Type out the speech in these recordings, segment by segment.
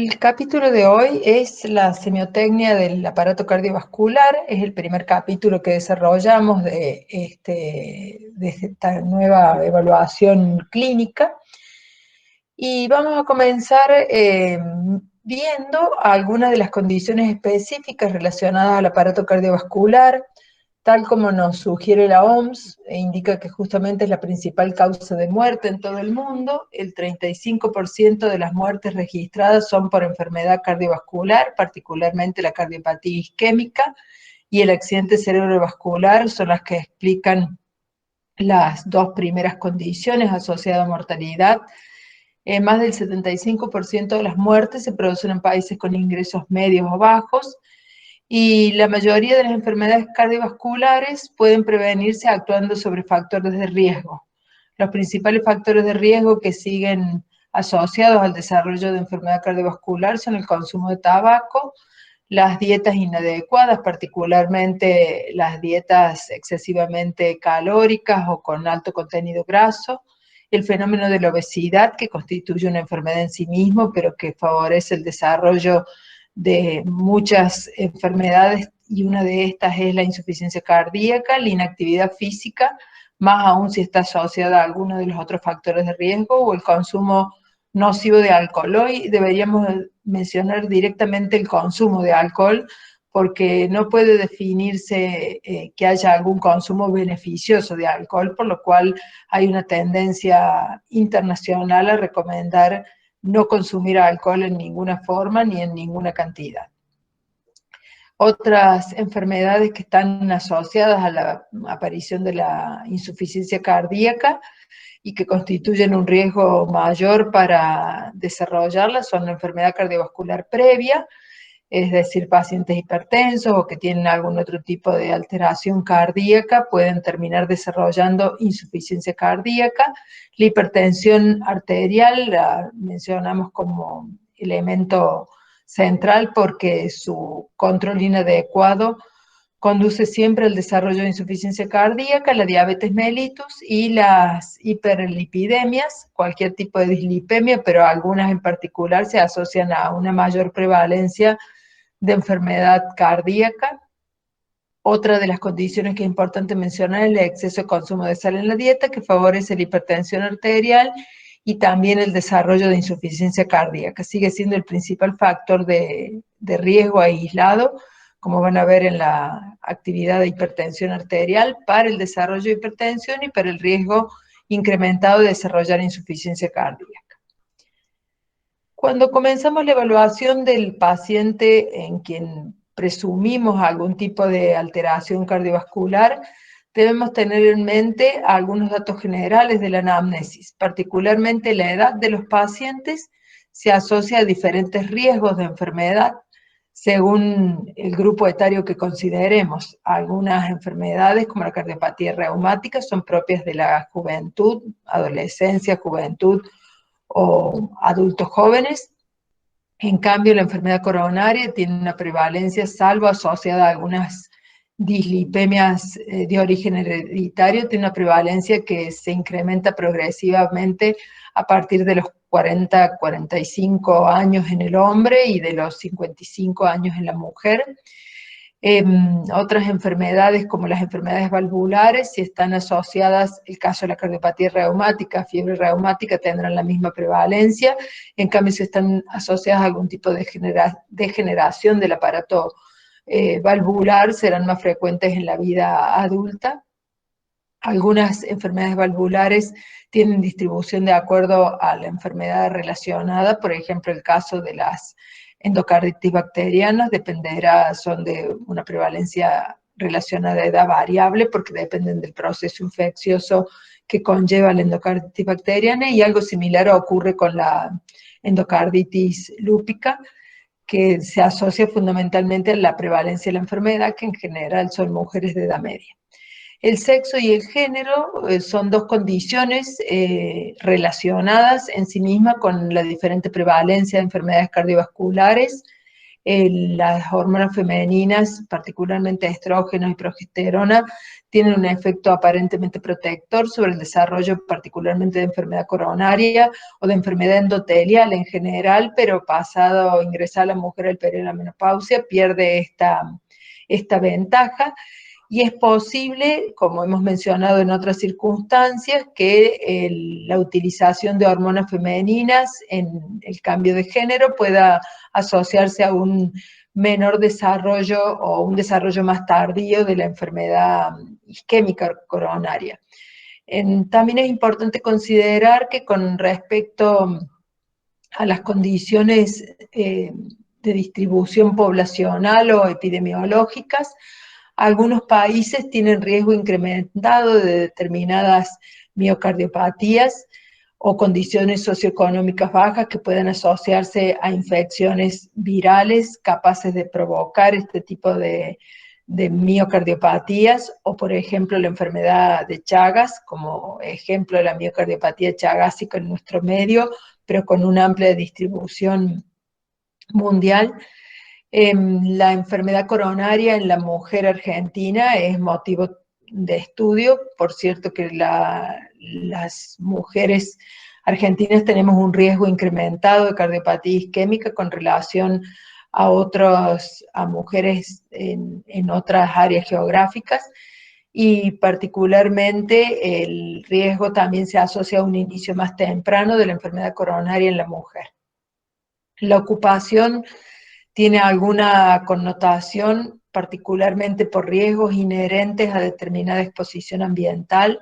El capítulo de hoy es la semiotecnia del aparato cardiovascular. Es el primer capítulo que desarrollamos de esta nueva evaluación clínica. Y vamos a comenzar viendo algunas de las condiciones específicas relacionadas al aparato cardiovascular, tal como nos sugiere la OMS, e indica que justamente es la principal causa de muerte en todo el mundo. El 35% de las muertes registradas son por enfermedad cardiovascular, particularmente la cardiopatía isquémica y el accidente cerebrovascular son las que explican las dos primeras condiciones asociadas a mortalidad. Más del 75% de las muertes se producen en países con ingresos medios o bajos, y la mayoría de las enfermedades cardiovasculares pueden prevenirse actuando sobre factores de riesgo. Los principales factores de riesgo que siguen asociados al desarrollo de enfermedad cardiovascular son el consumo de tabaco, las dietas inadecuadas, particularmente las dietas excesivamente calóricas o con alto contenido graso, el fenómeno de la obesidad, que constituye una enfermedad en sí mismo, pero que favorece el desarrollo de muchas enfermedades, y una de estas es la insuficiencia cardíaca, la inactividad física, más aún si está asociada a alguno de los otros factores de riesgo, o el consumo nocivo de alcohol. Hoy deberíamos mencionar directamente el consumo de alcohol, porque no puede definirse que haya algún consumo beneficioso de alcohol, por lo cual hay una tendencia internacional a recomendar no consumir alcohol en ninguna forma ni en ninguna cantidad. Otras enfermedades que están asociadas a la aparición de la insuficiencia cardíaca y que constituyen un riesgo mayor para desarrollarla son la enfermedad cardiovascular previa, es decir, pacientes hipertensos o que tienen algún otro tipo de alteración cardíaca pueden terminar desarrollando insuficiencia cardíaca. La hipertensión arterial la mencionamos como elemento central porque su control inadecuado conduce siempre al desarrollo de insuficiencia cardíaca, la diabetes mellitus y las hiperlipidemias, cualquier tipo de dislipemia, pero algunas en particular se asocian a una mayor prevalencia de enfermedad cardíaca. Otra de las condiciones que es importante mencionar es el exceso de consumo de sal en la dieta, que favorece la hipertensión arterial y también el desarrollo de insuficiencia cardíaca. Sigue siendo el principal factor de riesgo aislado, como van a ver en la actividad de hipertensión arterial, para el desarrollo de hipertensión y para el riesgo incrementado de desarrollar insuficiencia cardíaca. Cuando comenzamos la evaluación del paciente en quien presumimos algún tipo de alteración cardiovascular, debemos tener en mente algunos datos generales de la anamnesis. Particularmente la edad de los pacientes se asocia a diferentes riesgos de enfermedad según el grupo etario que consideremos. Algunas enfermedades, como la cardiopatía reumática, son propias de la juventud, adolescencia, juventud o adultos jóvenes. En cambio, la enfermedad coronaria tiene una prevalencia, salvo asociada a algunas dislipemias de origen hereditario, tiene una prevalencia que se incrementa progresivamente a partir de los 40, 45 años en el hombre y de los 55 años en la mujer. Otras enfermedades, como las enfermedades valvulares, si están asociadas, el caso de la cardiopatía reumática, fiebre reumática, tendrán la misma prevalencia. En cambio, si están asociadas a algún tipo de degeneración del aparato valvular, serán más frecuentes en la vida adulta. Algunas enfermedades valvulares tienen distribución de acuerdo a la enfermedad relacionada, por ejemplo, el caso de las endocarditis bacterianas dependerá, son de una prevalencia relacionada a edad variable porque dependen del proceso infeccioso que conlleva la endocarditis bacteriana, y algo similar ocurre con la endocarditis lúpica, que se asocia fundamentalmente a la prevalencia de la enfermedad, que en general son mujeres de edad media. El sexo y el género son dos condiciones relacionadas en sí mismas con la diferente prevalencia de enfermedades cardiovasculares. las hormonas femeninas, particularmente estrógenos y progesterona, tienen un efecto aparentemente protector sobre el desarrollo particularmente de enfermedad coronaria o de enfermedad endotelial en general, pero pasado ingresar la mujer al periodo de la menopausia pierde esta ventaja. Y es posible, como hemos mencionado en otras circunstancias, que la utilización de hormonas femeninas en el cambio de género pueda asociarse a un menor desarrollo o un desarrollo más tardío de la enfermedad isquémica coronaria. También es importante considerar que con respecto a las condiciones de distribución poblacional o epidemiológicas, algunos países tienen riesgo incrementado de determinadas miocardiopatías o condiciones socioeconómicas bajas que pueden asociarse a infecciones virales capaces de provocar este tipo de miocardiopatías, o por ejemplo la enfermedad de Chagas, como ejemplo de la miocardiopatía chagásica en nuestro medio, pero con una amplia distribución mundial. La enfermedad coronaria en la mujer argentina es motivo de estudio. Por cierto que las mujeres argentinas tenemos un riesgo incrementado de cardiopatía isquémica con relación a mujeres en otras áreas geográficas, y particularmente el riesgo también se asocia a un inicio más temprano de la enfermedad coronaria en la mujer. La ocupación tiene alguna connotación, particularmente por riesgos inherentes a determinada exposición ambiental,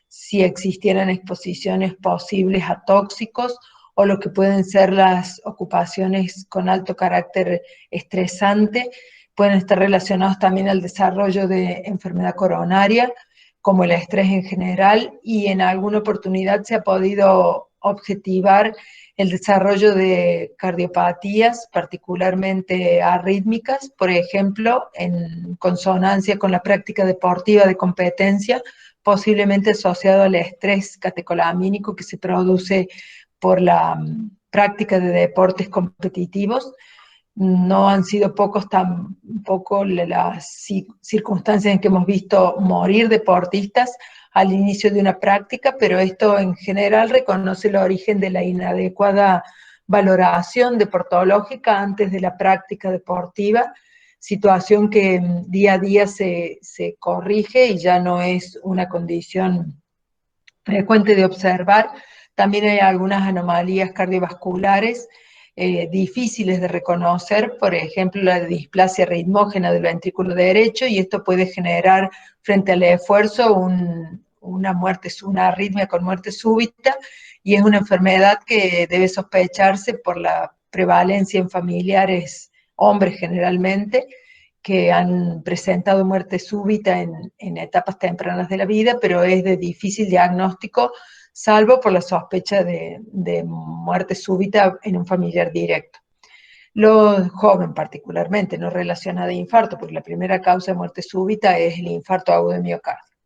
si existieran exposiciones posibles a tóxicos, o lo que pueden ser las ocupaciones con alto carácter estresante, pueden estar relacionados también al desarrollo de enfermedad coronaria, como el estrés en general, y en alguna oportunidad se ha podido objetivar el desarrollo de cardiopatías, particularmente arrítmicas, por ejemplo, en consonancia con la práctica deportiva de competencia, posiblemente asociado al estrés catecolamínico que se produce por la práctica de deportes competitivos. No han sido pocos tampoco las circunstancias en que hemos visto morir deportistas al inicio de una práctica, pero esto en general reconoce el origen de la inadecuada valoración deportológica antes de la práctica deportiva, situación que día a día se corrige y ya no es una condición frecuente de observar. También hay algunas anomalías cardiovasculares difíciles de reconocer, por ejemplo, la displasia ritmógena del ventrículo derecho, y esto puede generar frente al esfuerzo una arritmia con muerte súbita, y es una enfermedad que debe sospecharse por la prevalencia en familiares, hombres generalmente, que han presentado muerte súbita en etapas tempranas de la vida, pero es de difícil diagnóstico, salvo por la sospecha de muerte súbita en un familiar directo. Los jóvenes particularmente, no relacionada a infarto, porque la primera causa de muerte súbita es el infarto agudo de miocardio.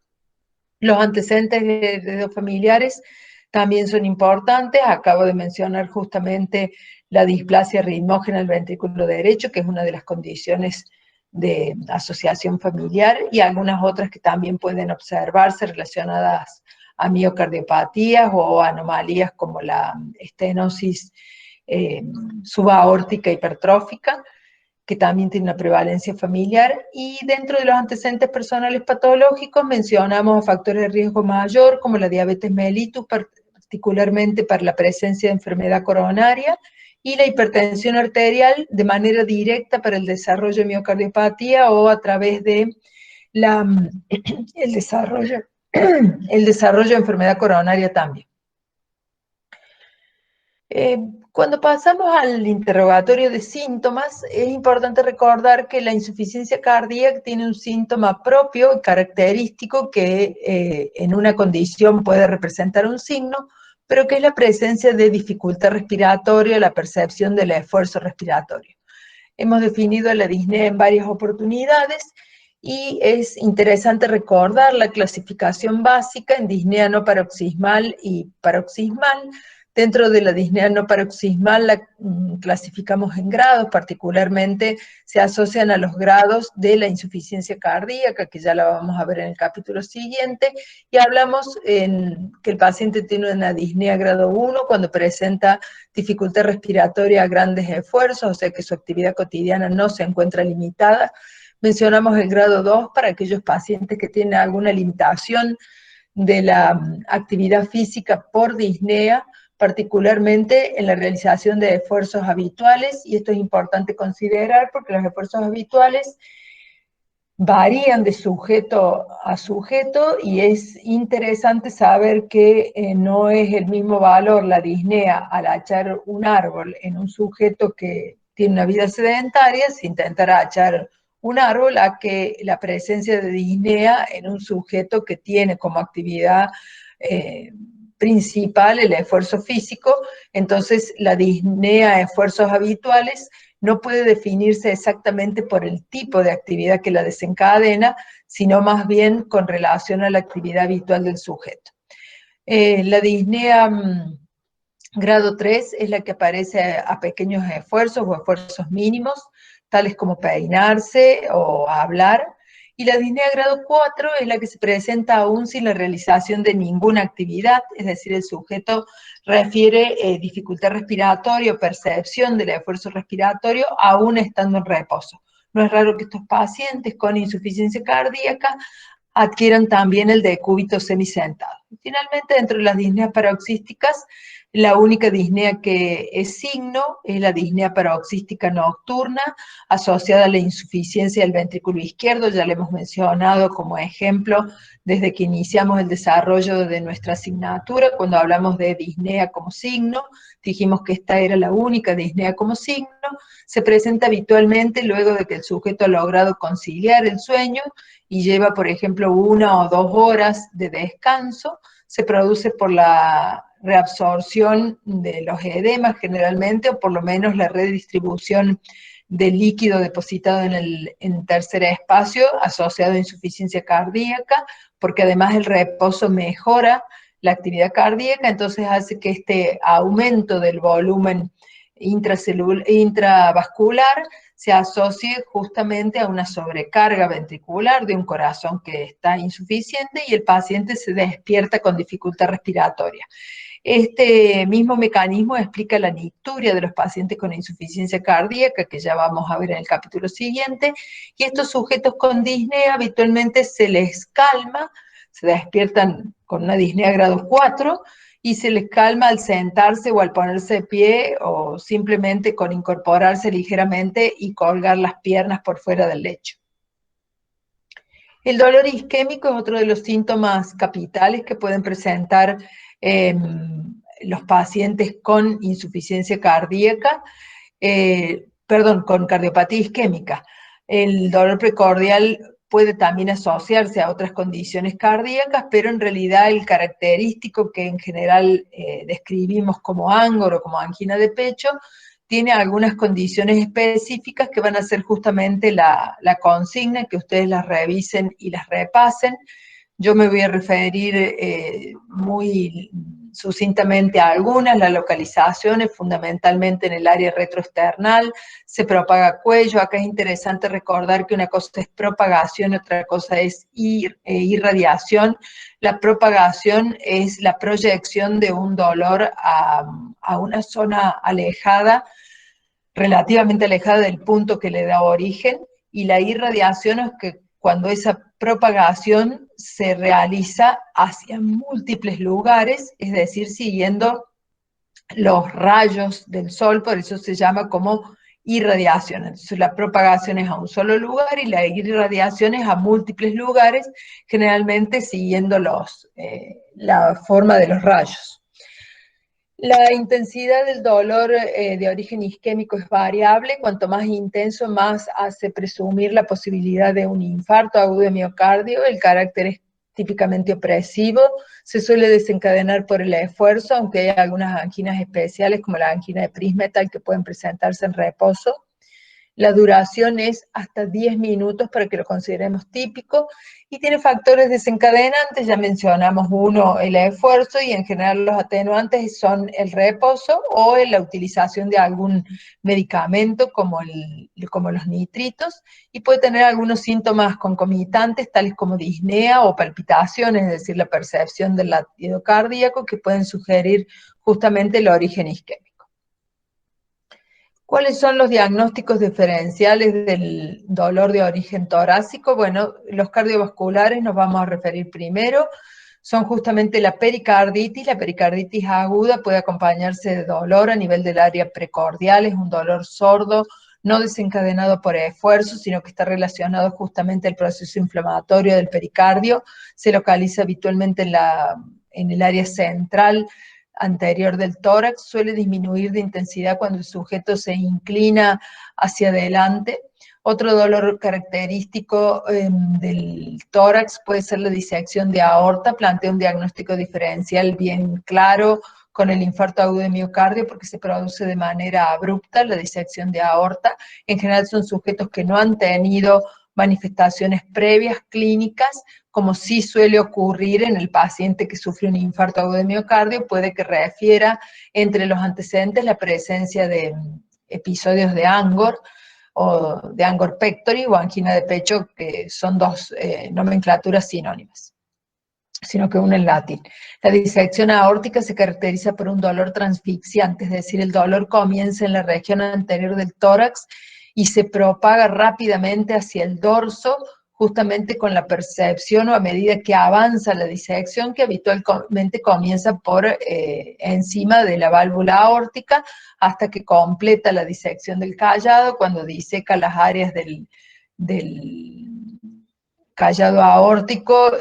Los antecedentes de los familiares también son importantes. Acabo de mencionar justamente la displasia ritmógena del ventrículo derecho, que es una de las condiciones de asociación familiar, y algunas otras que también pueden observarse relacionadas a miocardiopatías o anomalías como la estenosis subaórtica hipertrófica, que también tiene una prevalencia familiar. Y dentro de los antecedentes personales patológicos mencionamos factores de riesgo mayor como la diabetes mellitus, particularmente para la presencia de enfermedad coronaria, y la hipertensión arterial de manera directa para el desarrollo de miocardiopatía o a través de el desarrollo de enfermedad coronaria también. Cuando pasamos al interrogatorio de síntomas, es importante recordar que la insuficiencia cardíaca tiene un síntoma propio y característico que en una condición puede representar un signo, pero que es la presencia de dificultad respiratoria, la percepción del esfuerzo respiratorio. Hemos definido la disnea en varias oportunidades y es interesante recordar la clasificación básica en disnea no paroxismal y paroxismal, Dentro de la disnea no paroxismal la clasificamos en grados, particularmente se asocian a los grados de la insuficiencia cardíaca, que ya la vamos a ver en el capítulo siguiente, y hablamos en que el paciente tiene una disnea grado 1 cuando presenta dificultad respiratoria a grandes esfuerzos, o sea que su actividad cotidiana no se encuentra limitada. Mencionamos el grado 2 para aquellos pacientes que tienen alguna limitación de la actividad física por disnea, particularmente en la realización de esfuerzos habituales, y esto es importante considerar porque los esfuerzos habituales varían de sujeto a sujeto y es interesante saber que no es el mismo valor la disnea al achar un árbol en un sujeto que tiene una vida sedentaria, si intentara achar un árbol, a que la presencia de disnea en un sujeto que tiene como actividad principal el esfuerzo físico. Entonces la disnea a esfuerzos habituales no puede definirse exactamente por el tipo de actividad que la desencadena, sino más bien con relación a la actividad habitual del sujeto. La disnea grado 3 es la que aparece a pequeños esfuerzos o esfuerzos mínimos, tales como peinarse o hablar. Y la disnea grado 4 es la que se presenta aún sin la realización de ninguna actividad, es decir, el sujeto refiere dificultad respiratoria o percepción del esfuerzo respiratorio aún estando en reposo. No es raro que estos pacientes con insuficiencia cardíaca adquieran también el decúbito semisentado. Finalmente, dentro de las disneas paroxísticas, la única disnea que es signo es la disnea paroxística nocturna, asociada a la insuficiencia del ventrículo izquierdo. Ya le hemos mencionado como ejemplo desde que iniciamos el desarrollo de nuestra asignatura, cuando hablamos de disnea como signo, dijimos que esta era la única disnea como signo. Se presenta habitualmente luego de que el sujeto ha logrado conciliar el sueño y lleva, por ejemplo, 1 o 2 horas de descanso. Se produce por la reabsorción de los edemas generalmente, o por lo menos la redistribución del líquido depositado en el tercer espacio asociado a insuficiencia cardíaca, porque además el reposo mejora la actividad cardíaca, entonces hace que este aumento del volumen intravascular se asocie justamente a una sobrecarga ventricular de un corazón que está insuficiente y el paciente se despierta con dificultad respiratoria. Este mismo mecanismo explica la nicturia de los pacientes con insuficiencia cardíaca, que ya vamos a ver en el capítulo siguiente, y estos sujetos con disnea habitualmente se les calma, se despiertan con una disnea grado 4, y se les calma al sentarse o al ponerse de pie o simplemente con incorporarse ligeramente y colgar las piernas por fuera del lecho. El dolor isquémico es otro de los síntomas capitales que pueden presentar los pacientes con insuficiencia cardíaca, con cardiopatía isquémica. El dolor precordial puede también asociarse a otras condiciones cardíacas, pero en realidad el característico que en general describimos como ángor o como angina de pecho, tiene algunas condiciones específicas que van a ser justamente la consigna, que ustedes las revisen y las repasen. Yo me voy a referir muy sucintamente a algunas. La localización es fundamentalmente en el área retroesternal, se propaga a cuello. Acá es interesante recordar que una cosa es propagación, otra cosa es irradiación. La propagación es la proyección de un dolor a una zona alejada, relativamente alejada del punto que le da origen, y la irradiación es que cuando esa propagación se realiza hacia múltiples lugares, es decir, siguiendo los rayos del sol, por eso se llama como irradiación. Entonces la propagación es a un solo lugar y la irradiación es a múltiples lugares, generalmente siguiendo la forma de los rayos. La intensidad del dolor de origen isquémico es variable. Cuanto más intenso, más hace presumir la posibilidad de un infarto agudo de miocardio. El carácter es típicamente opresivo. Se suele desencadenar por el esfuerzo, aunque hay algunas anginas especiales, como la angina de Prinzmetal, que pueden presentarse en reposo. La duración es hasta 10 minutos para que lo consideremos típico y tiene factores desencadenantes, ya mencionamos uno, el esfuerzo, y en general los atenuantes son el reposo o la utilización de algún medicamento como los nitritos, y puede tener algunos síntomas concomitantes tales como disnea o palpitaciones, es decir, la percepción del latido cardíaco, que pueden sugerir justamente el origen isquémico. ¿Cuáles son los diagnósticos diferenciales del dolor de origen torácico? Bueno, los cardiovasculares nos vamos a referir primero. Son justamente la pericarditis. La pericarditis aguda puede acompañarse de dolor a nivel del área precordial. Es un dolor sordo, no desencadenado por esfuerzo, sino que está relacionado justamente al proceso inflamatorio del pericardio. Se localiza habitualmente en el área central anterior del tórax, suele disminuir de intensidad cuando el sujeto se inclina hacia adelante. Otro dolor característico del tórax puede ser la disección de aorta, plantea un diagnóstico diferencial bien claro con el infarto agudo de miocardio porque se produce de manera abrupta la disección de aorta. En general son sujetos que no han tenido manifestaciones previas clínicas, como sí suele ocurrir en el paciente que sufre un infarto agudo de miocardio. Puede que refiera entre los antecedentes la presencia de episodios de Angor o de Angor pectori o angina de pecho, que son dos nomenclaturas sinónimas, sino que una en latín. La disección aórtica se caracteriza por un dolor transfixiante, es decir, el dolor comienza en la región anterior del tórax y se propaga rápidamente hacia el dorso, justamente con la percepción o a medida que avanza la disección, que habitualmente comienza por encima de la válvula aórtica hasta que completa la disección del callado, cuando diseca las áreas del callado aórtico.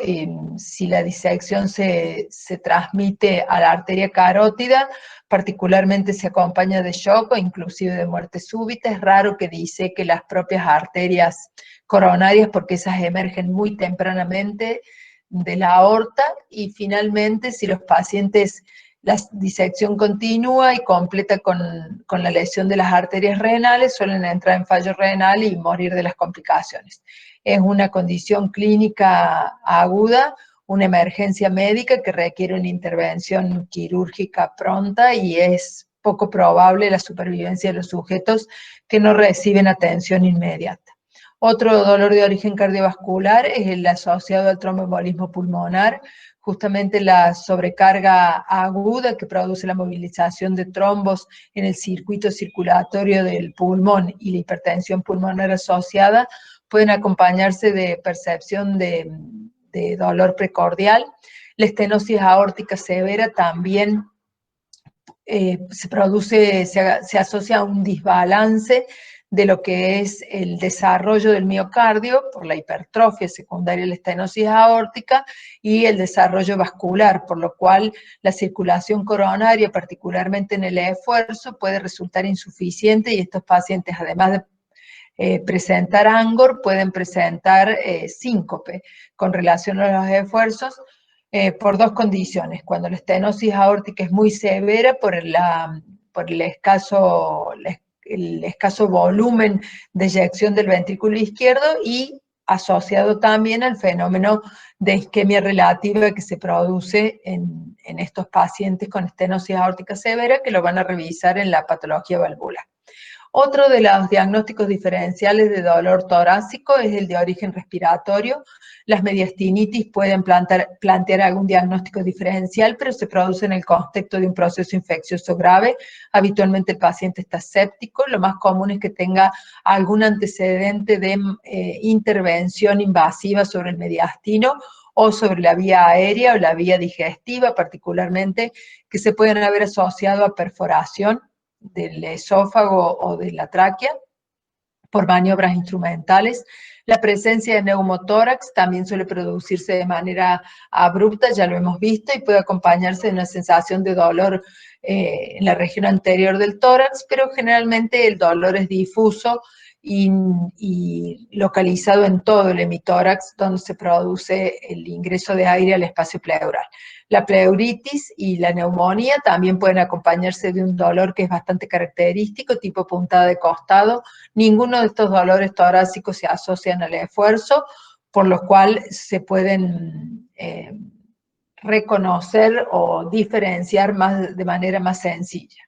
Si la disección se transmite a la arteria carótida, particularmente se acompaña de shock o inclusive de muerte súbita. Es raro que diseque las propias arterias coronarias porque esas emergen muy tempranamente de la aorta. Y finalmente, si los pacientes, la disección continúa y completa con la lesión de las arterias renales, suelen entrar en fallo renal y morir de las complicaciones. Es una condición clínica aguda, una emergencia médica que requiere una intervención quirúrgica pronta y es poco probable la supervivencia de los sujetos que no reciben atención inmediata. Otro dolor de origen cardiovascular es el asociado al tromboembolismo pulmonar, justamente la sobrecarga aguda que produce la movilización de trombos en el circuito circulatorio del pulmón y la hipertensión pulmonar asociada pueden acompañarse de percepción de dolor precordial. La estenosis aórtica severa también se asocia a un desbalance de lo que es el desarrollo del miocardio por la hipertrofia secundaria de la estenosis aórtica y el desarrollo vascular, por lo cual la circulación coronaria, particularmente en el esfuerzo, puede resultar insuficiente y estos pacientes, además de presentar Angor, pueden presentar síncope con relación a los esfuerzos por dos condiciones. Cuando la estenosis aórtica es muy severa por el escaso volumen de eyección del ventrículo izquierdo y asociado también al fenómeno de isquemia relativa que se produce en estos pacientes con estenosis aórtica severa, que lo van a revisar en la patología valvular. Otro de los diagnósticos diferenciales de dolor torácico es el de origen respiratorio. Las mediastinitis pueden plantear algún diagnóstico diferencial, pero se produce en el contexto de un proceso infeccioso grave. Habitualmente el paciente está séptico. Lo más común es que tenga algún antecedente de intervención invasiva sobre el mediastino o sobre la vía aérea o la vía digestiva, particularmente, que se pueden haber asociado a perforación del esófago o de la tráquea por maniobras instrumentales. La presencia de neumotórax también suele producirse de manera abrupta, ya lo hemos visto, y puede acompañarse de una sensación de dolor en la región anterior del tórax, pero generalmente el dolor es difuso y localizado en todo el hemitórax, donde se produce el ingreso de aire al espacio pleural. La pleuritis y la neumonía también pueden acompañarse de un dolor que es bastante característico, tipo puntada de costado. Ninguno de estos dolores torácicos se asocian al esfuerzo, por lo cual se pueden reconocer o diferenciar de manera más sencilla.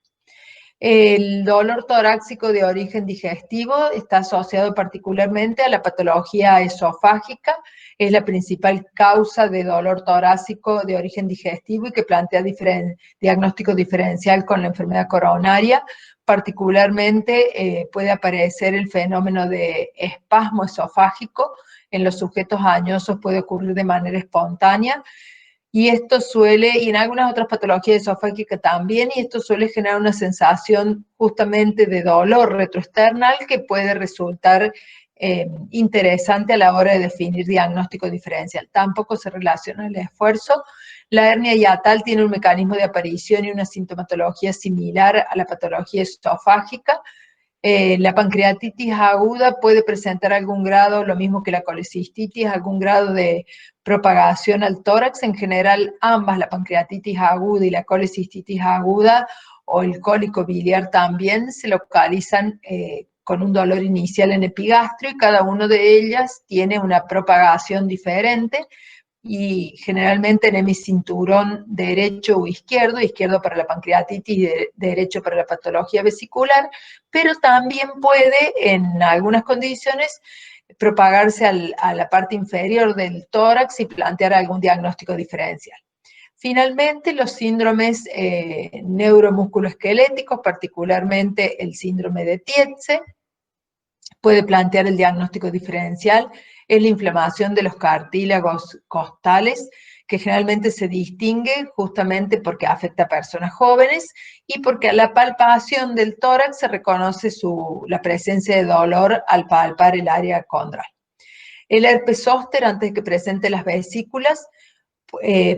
El dolor torácico de origen digestivo está asociado particularmente a la patología esofágica, es la principal causa de dolor torácico de origen digestivo y que plantea diagnóstico diferencial con la enfermedad coronaria. Particularmente puede aparecer el fenómeno de espasmo esofágico. En los sujetos añosos puede ocurrir de manera espontánea. Y esto y en algunas otras patologías esofágicas también, y esto suele generar una sensación justamente de dolor retroesternal que puede resultar interesante a la hora de definir diagnóstico diferencial. Tampoco se relaciona el esfuerzo. La hernia hiatal tiene un mecanismo de aparición y una sintomatología similar a la patología esofágica. La pancreatitis aguda puede presentar algún grado, lo mismo que la colecistitis, algún grado de propagación al tórax. En general, ambas, la pancreatitis aguda y la colecistitis aguda, o el cólico biliar también, se localizan con un dolor inicial en epigastrio, y cada una de ellas tiene una propagación diferente, y generalmente en hemicinturón derecho o izquierdo para la pancreatitis y derecho para la patología vesicular, pero también puede en algunas condiciones propagarse a la parte inferior del tórax y plantear algún diagnóstico diferencial. Finalmente, los síndromes neuromusculoesqueléticos, particularmente el síndrome de Tietze, puede plantear el diagnóstico diferencial. Es la inflamación de los cartílagos costales, que generalmente se distingue justamente porque afecta a personas jóvenes y porque a la palpación del tórax se reconoce la presencia de dolor al palpar el área condral. El herpes zóster, antes de que presente las vesículas,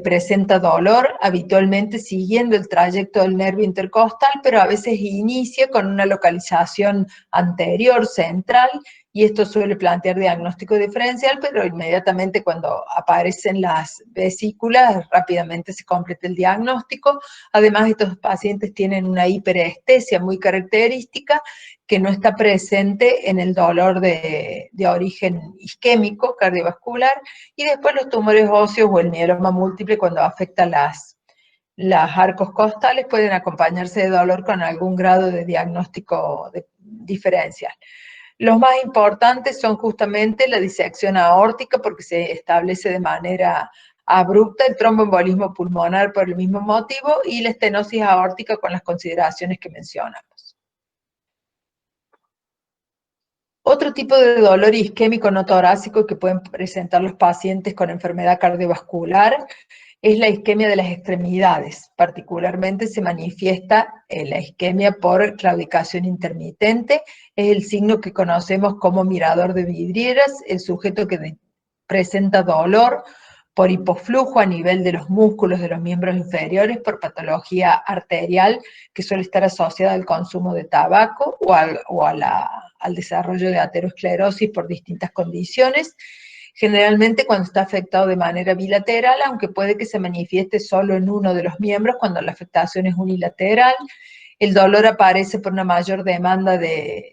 presenta dolor, habitualmente siguiendo el trayecto del nervio intercostal, pero a veces inicia con una localización anterior, central, y esto suele plantear diagnóstico diferencial, pero inmediatamente cuando aparecen las vesículas, rápidamente se completa el diagnóstico. Además, estos pacientes tienen una hiperestesia muy característica, que no está presente en el dolor de origen isquémico, cardiovascular, y después los tumores óseos o el mieloma múltiple, cuando afecta las arcos costales, pueden acompañarse de dolor con algún grado de diagnóstico diferencial. Los más importantes son justamente la disección aórtica, porque se establece de manera abrupta, el tromboembolismo pulmonar por el mismo motivo, y la estenosis aórtica con las consideraciones que mencionamos. Otro tipo de dolor isquémico no torácico que pueden presentar los pacientes con enfermedad cardiovascular es la isquemia de las extremidades. Particularmente se manifiesta la isquemia por claudicación intermitente. Es el signo que conocemos como mirador de vidrieras, el sujeto que presenta dolor por hipoflujo a nivel de los músculos de los miembros inferiores, por patología arterial que suele estar asociada al consumo de tabaco o al desarrollo de aterosclerosis por distintas condiciones. Generalmente cuando está afectado de manera bilateral, aunque puede que se manifieste solo en uno de los miembros cuando la afectación es unilateral. El dolor aparece por una mayor demanda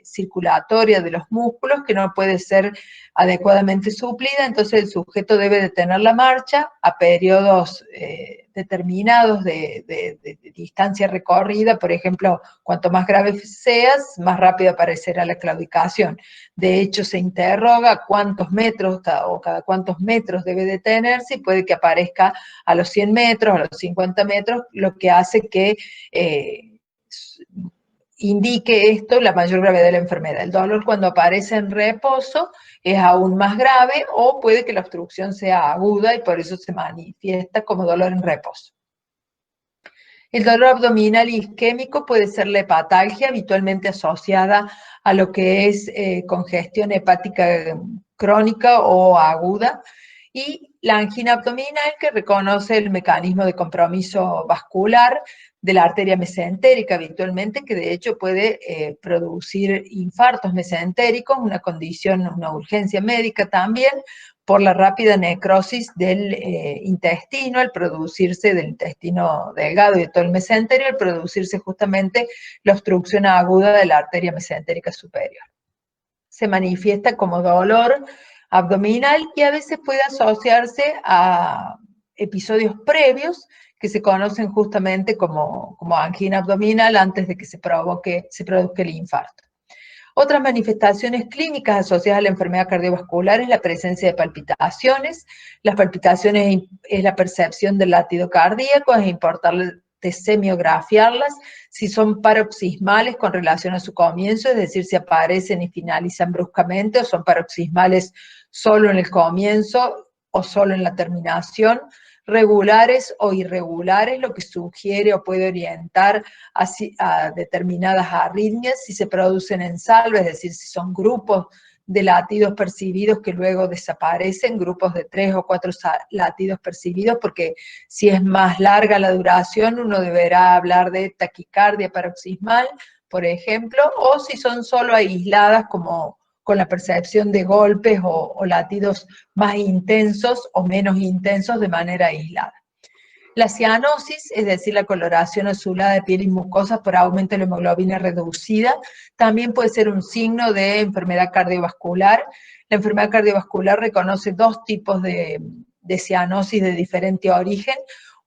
circulatoria de los músculos que no puede ser adecuadamente suplida, entonces el sujeto debe detener la marcha a periodos determinados de distancia recorrida. Por ejemplo, cuanto más grave seas, más rápido aparecerá la claudicación. De hecho, se interroga cuántos metros o cada cuántos metros debe detenerse, y puede que aparezca a los 100 metros, a los 50 metros, lo que hace que indique esto la mayor gravedad de la enfermedad. El dolor cuando aparece en reposo es aún más grave, o puede que la obstrucción sea aguda y por eso se manifiesta como dolor en reposo. El dolor abdominal isquémico puede ser la hepatalgia, habitualmente asociada a lo que es congestión hepática crónica o aguda, y la angina abdominal, que reconoce el mecanismo de compromiso vascular de la arteria mesentérica habitualmente, que de hecho puede producir infartos mesentéricos, una condición, una urgencia médica también, por la rápida necrosis del intestino, al producirse del intestino delgado y de todo el mesenterio, al producirse justamente la obstrucción aguda de la arteria mesentérica superior. Se manifiesta como dolor abdominal y a veces puede asociarse a episodios previos que se conocen justamente como angina abdominal antes de que se produzca el infarto. Otras manifestaciones clínicas asociadas a la enfermedad cardiovascular es la presencia de palpitaciones. Las palpitaciones es la percepción del latido cardíaco, es importante semiografiarlas, si son paroxismales con relación a su comienzo, es decir, si aparecen y finalizan bruscamente, o son paroxismales solo en el comienzo o solo en la terminación, regulares o irregulares, lo que sugiere o puede orientar a determinadas arritmias, si se producen en salvo, es decir, si son grupos de latidos percibidos que luego desaparecen, grupos de 3 o 4 latidos percibidos, porque si es más larga la duración, uno deberá hablar de taquicardia paroxismal, por ejemplo, o si son solo aisladas como con la percepción de golpes o latidos más intensos o menos intensos de manera aislada. La cianosis, es decir, la coloración azulada de piel y mucosas por aumento de la hemoglobina reducida, también puede ser un signo de enfermedad cardiovascular. La enfermedad cardiovascular reconoce dos tipos de cianosis de diferente origen.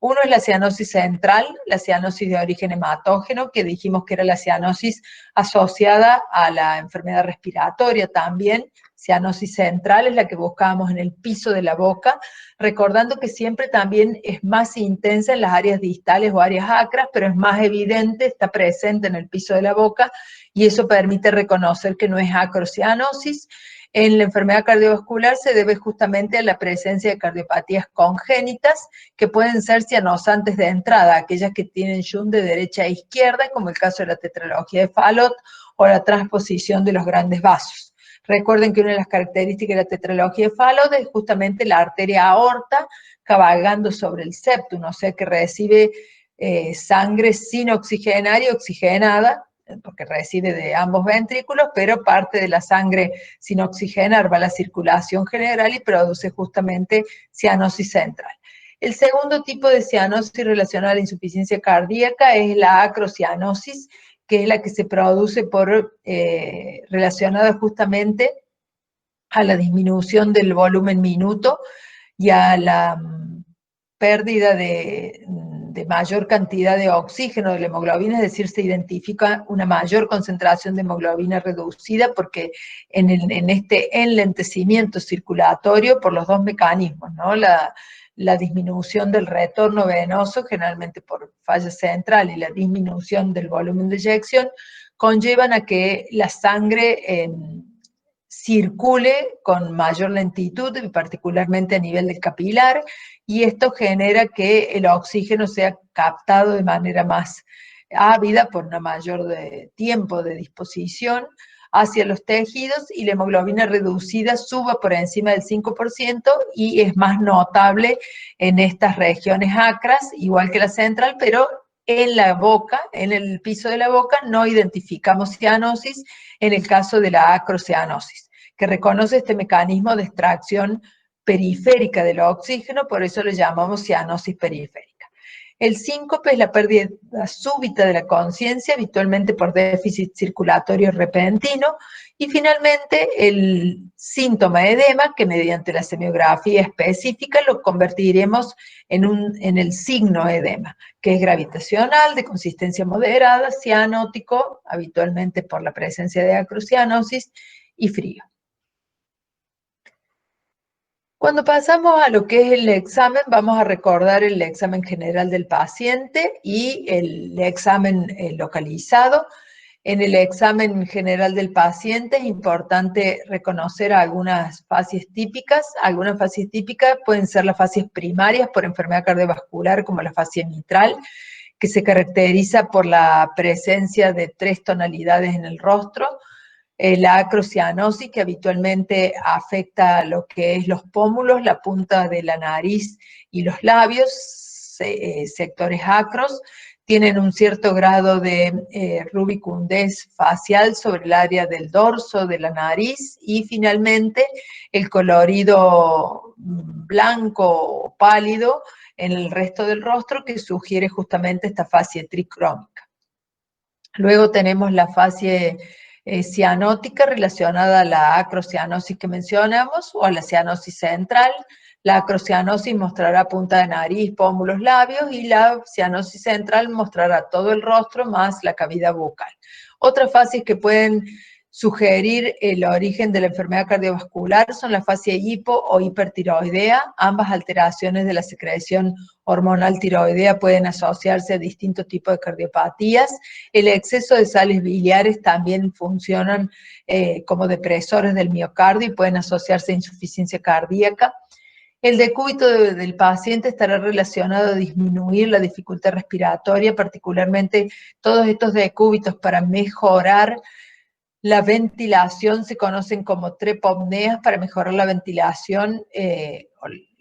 Uno es la cianosis central, la cianosis de origen hematógeno, que dijimos que era la cianosis asociada a la enfermedad respiratoria también. Cianosis central es la que buscábamos en el piso de la boca, recordando que siempre también es más intensa en las áreas distales o áreas acras, pero es más evidente, está presente en el piso de la boca, y eso permite reconocer que no es acrocianosis. En la enfermedad cardiovascular se debe justamente a la presencia de cardiopatías congénitas, que pueden ser cianosantes de entrada, aquellas que tienen Shunt de derecha a izquierda, como el caso de la tetralogía de Fallot o la transposición de los grandes vasos. Recuerden que una de las características de la tetralogía de Fallot es justamente la arteria aorta cabalgando sobre el septum, o sea que recibe sangre sin oxigenar y oxigenada, porque recibe de ambos ventrículos, pero parte de la sangre sin oxigenar va a la circulación general y produce justamente cianosis central. El segundo tipo de cianosis relacionada a la insuficiencia cardíaca es la acrocianosis, que es la que se produce relacionada justamente a la disminución del volumen minuto y a la pérdida de mayor cantidad de oxígeno de la hemoglobina, es decir, se identifica una mayor concentración de hemoglobina reducida porque en este enlentecimiento circulatorio por los dos mecanismos, ¿no? La disminución del retorno venoso, generalmente por falla central, y la disminución del volumen de eyección, conllevan a que la sangre circule con mayor lentitud, y particularmente a nivel del capilar, y esto genera que el oxígeno sea captado de manera más ávida por un mayor tiempo de disposición hacia los tejidos, y la hemoglobina reducida suba por encima del 5% y es más notable en estas regiones acras, igual que la central, pero en la boca, en el piso de la boca, no identificamos cianosis en el caso de la acrocianosis, que reconoce este mecanismo de extracción periférica del oxígeno, por eso le llamamos cianosis periférica. El síncope es la pérdida súbita de la conciencia, habitualmente por déficit circulatorio repentino, y finalmente el síntoma edema, que mediante la semiografía específica lo convertiremos en el signo edema, que es gravitacional, de consistencia moderada, cianótico, habitualmente por la presencia de acrocianosis, y frío. Cuando pasamos a lo que es el examen, vamos a recordar el examen general del paciente y el examen localizado. En el examen general del paciente es importante reconocer algunas facies típicas. Algunas facies típicas pueden ser las facies primarias por enfermedad cardiovascular, como la fascia mitral, que se caracteriza por la presencia de 3 tonalidades en el rostro. La acrocianosis, que habitualmente afecta lo que es los pómulos, la punta de la nariz y los labios, sectores acros, tienen un cierto grado de rubicundez facial sobre el área del dorso, de la nariz, y finalmente el colorido blanco o pálido en el resto del rostro, que sugiere justamente esta facie tricrómica. Luego tenemos la facie cianótica relacionada a la acrocianosis que mencionamos, o a la cianosis central. La acrocianosis mostrará punta de nariz, pómulos, labios, y la cianosis central mostrará todo el rostro más la cavidad bucal. Otras facies que pueden sugerir el origen de la enfermedad cardiovascular son la facie hipo o hipertiroidea. Ambas alteraciones de la secreción hormonal tiroidea pueden asociarse a distintos tipos de cardiopatías. El exceso de sales biliares también funcionan como depresores del miocardio y pueden asociarse a insuficiencia cardíaca. El decúbito del paciente estará relacionado a disminuir la dificultad respiratoria, particularmente todos estos decúbitos para mejorar la ventilación se conocen como trepopneas, para mejorar la ventilación,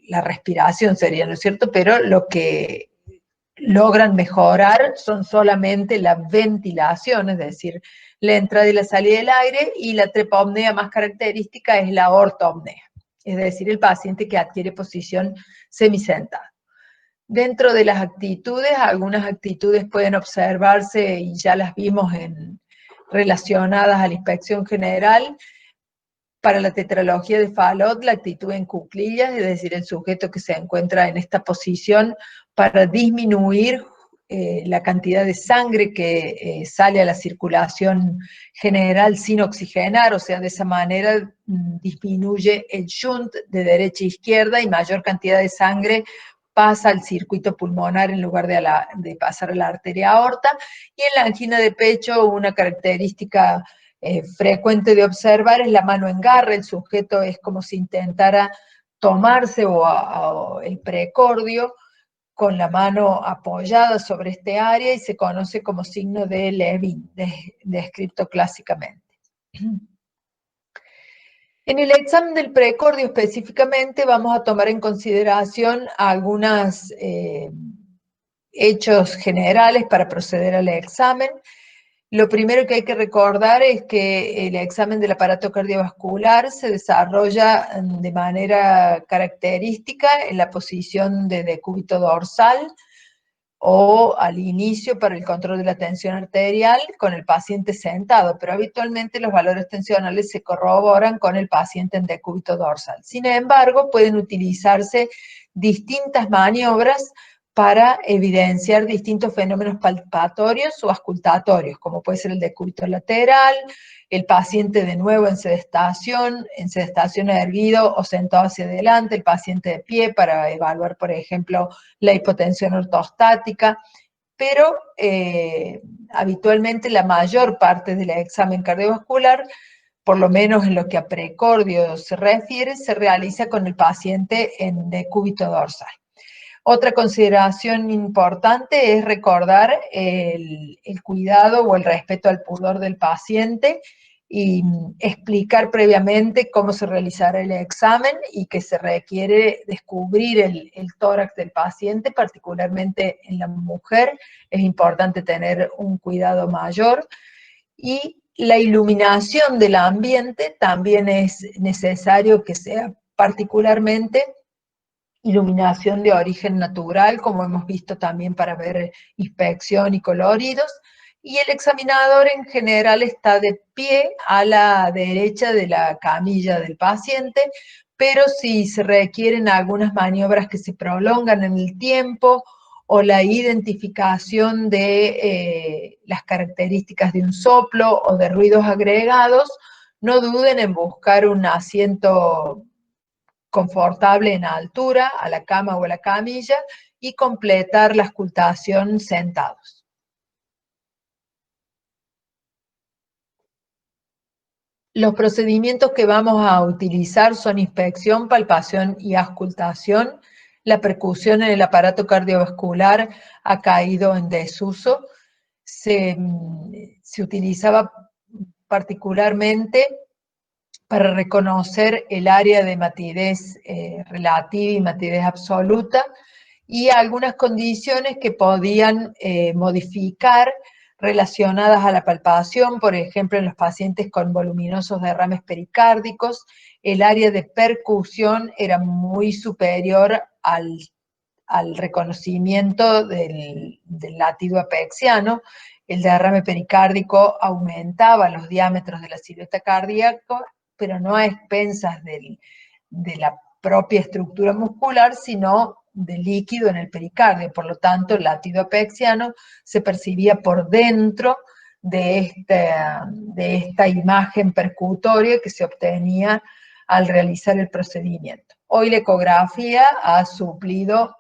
la respiración sería, ¿no es cierto? Pero lo que logran mejorar son solamente la ventilación, es decir, la entrada y la salida del aire, y la trepopnea más característica es la ortopnea, es decir, el paciente que adquiere posición semisentada. Dentro de las actitudes, algunas actitudes pueden observarse y ya las vimos relacionadas a la inspección general. Para la tetralogía de Fallot, la actitud en cuclillas, es decir, el sujeto que se encuentra en esta posición para disminuir la cantidad de sangre que sale a la circulación general sin oxigenar, o sea, de esa manera disminuye el shunt de derecha a izquierda y mayor cantidad de sangre pasa al circuito pulmonar en lugar de pasar a la arteria aorta. Y en la angina de pecho, una característica frecuente de observar es la mano en garra. El sujeto es como si intentara tomarse el precordio con la mano apoyada sobre este área, y se conoce como signo de Levin, descrito clásicamente. En el examen del precordio específicamente vamos a tomar en consideración algunos hechos generales para proceder al examen. Lo primero que hay que recordar es que el examen del aparato cardiovascular se desarrolla de manera característica en la posición de decúbito dorsal, o al inicio para el control de la tensión arterial con el paciente sentado, pero habitualmente los valores tensionales se corroboran con el paciente en decúbito dorsal. Sin embargo, pueden utilizarse distintas maniobras para evidenciar distintos fenómenos palpatorios o auscultatorios, como puede ser el decúbito lateral, el paciente de nuevo en sedestación erguido o sentado hacia adelante, el paciente de pie para evaluar, por ejemplo, la hipotensión ortostática, pero habitualmente la mayor parte del examen cardiovascular, por lo menos en lo que a precordio se refiere, se realiza con el paciente en decúbito dorsal. Otra consideración importante es recordar el cuidado o el respeto al pudor del paciente y explicar previamente cómo se realizará el examen y que se requiere descubrir el tórax del paciente, particularmente en la mujer. Es importante tener un cuidado mayor, y la iluminación del ambiente también es necesario que sea particularmente iluminación de origen natural, como hemos visto también para ver inspección y coloridos, y el examinador en general está de pie a la derecha de la camilla del paciente, pero si se requieren algunas maniobras que se prolongan en el tiempo, o la identificación de las características de un soplo o de ruidos agregados, no duden en buscar un asiento confortable en altura, a la cama o a la camilla, y completar la auscultación sentados. Los procedimientos que vamos a utilizar son inspección, palpación y auscultación. La percusión en el aparato cardiovascular ha caído en desuso. Se utilizaba particularmente para reconocer el área de matidez relativa y matidez absoluta, y algunas condiciones que podían modificar relacionadas a la palpación, por ejemplo, en los pacientes con voluminosos derrames pericárdicos, el área de percusión era muy superior al reconocimiento del latido apexiano. El derrame pericárdico aumentaba los diámetros de la silueta cardíaca, pero no a expensas de la propia estructura muscular, sino de líquido en el pericardio. Por lo tanto, el latido apexiano se percibía por dentro de esta imagen percutoria que se obtenía al realizar el procedimiento. Hoy la ecografía ha suplido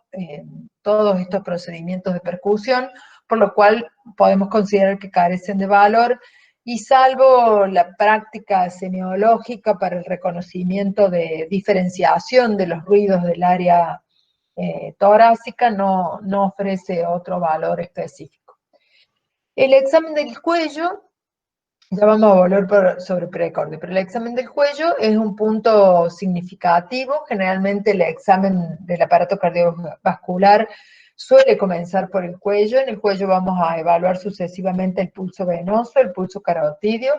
todos estos procedimientos de percusión, por lo cual podemos considerar que carecen de valor, y salvo la práctica semiológica para el reconocimiento de diferenciación de los ruidos del área torácica, no ofrece otro valor específico. El examen del cuello, ya vamos a volver sobre precordio, pero el examen del cuello es un punto significativo. Generalmente el examen del aparato cardiovascular suele comenzar por el cuello. En el cuello vamos a evaluar sucesivamente el pulso venoso, el pulso carotidio,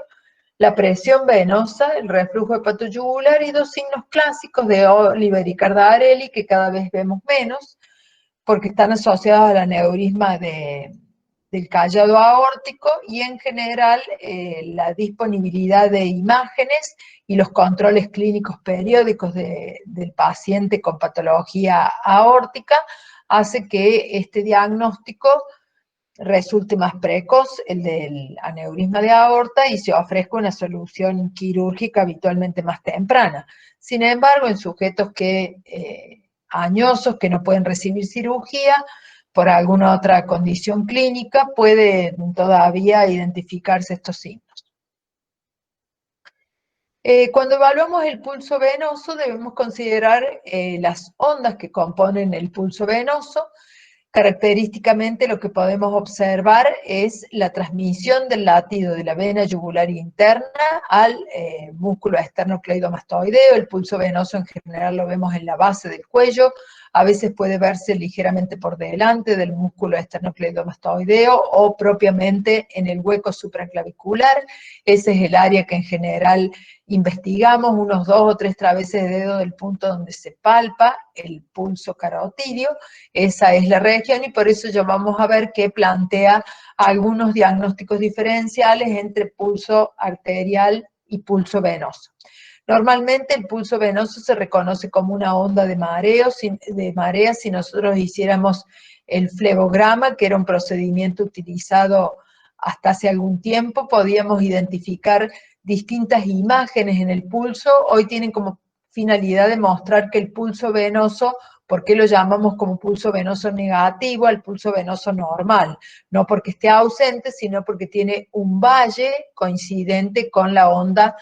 la presión venosa, el reflujo hepatoyugular y dos signos clásicos de Oliver y Cardarelli que cada vez vemos menos porque están asociados al aneurisma del callado aórtico y en general la disponibilidad de imágenes y los controles clínicos periódicos del paciente con patología aórtica hace que este diagnóstico resulte más precoz, el del aneurisma de aorta, y se ofrezca una solución quirúrgica habitualmente más temprana. Sin embargo, en sujetos añosos que no pueden recibir cirugía por alguna otra condición clínica, puede todavía identificarse estos signos. Cuando evaluamos el pulso venoso, debemos considerar las ondas que componen el pulso venoso. Característicamente lo que podemos observar es la transmisión del latido de la vena yugular interna al músculo esternocleidomastoideo. El pulso venoso en general lo vemos en la base del cuello, a veces puede verse ligeramente por delante del músculo esternocleidomastoideo o propiamente en el hueco supraclavicular. Ese es el área que en general investigamos, unos 2 o 3 traveses de dedo del punto donde se palpa el pulso carotidio. Esa es la región y por eso ya vamos a ver que plantea algunos diagnósticos diferenciales entre pulso arterial y pulso venoso. Normalmente el pulso venoso se reconoce como una onda de marea si nosotros hiciéramos el flebograma, que era un procedimiento utilizado hasta hace algún tiempo, podíamos identificar distintas imágenes en el pulso. Hoy tienen como finalidad de mostrar que el pulso venoso, ¿por qué lo llamamos como pulso venoso negativo al pulso venoso normal? No porque esté ausente, sino porque tiene un valle coincidente con la onda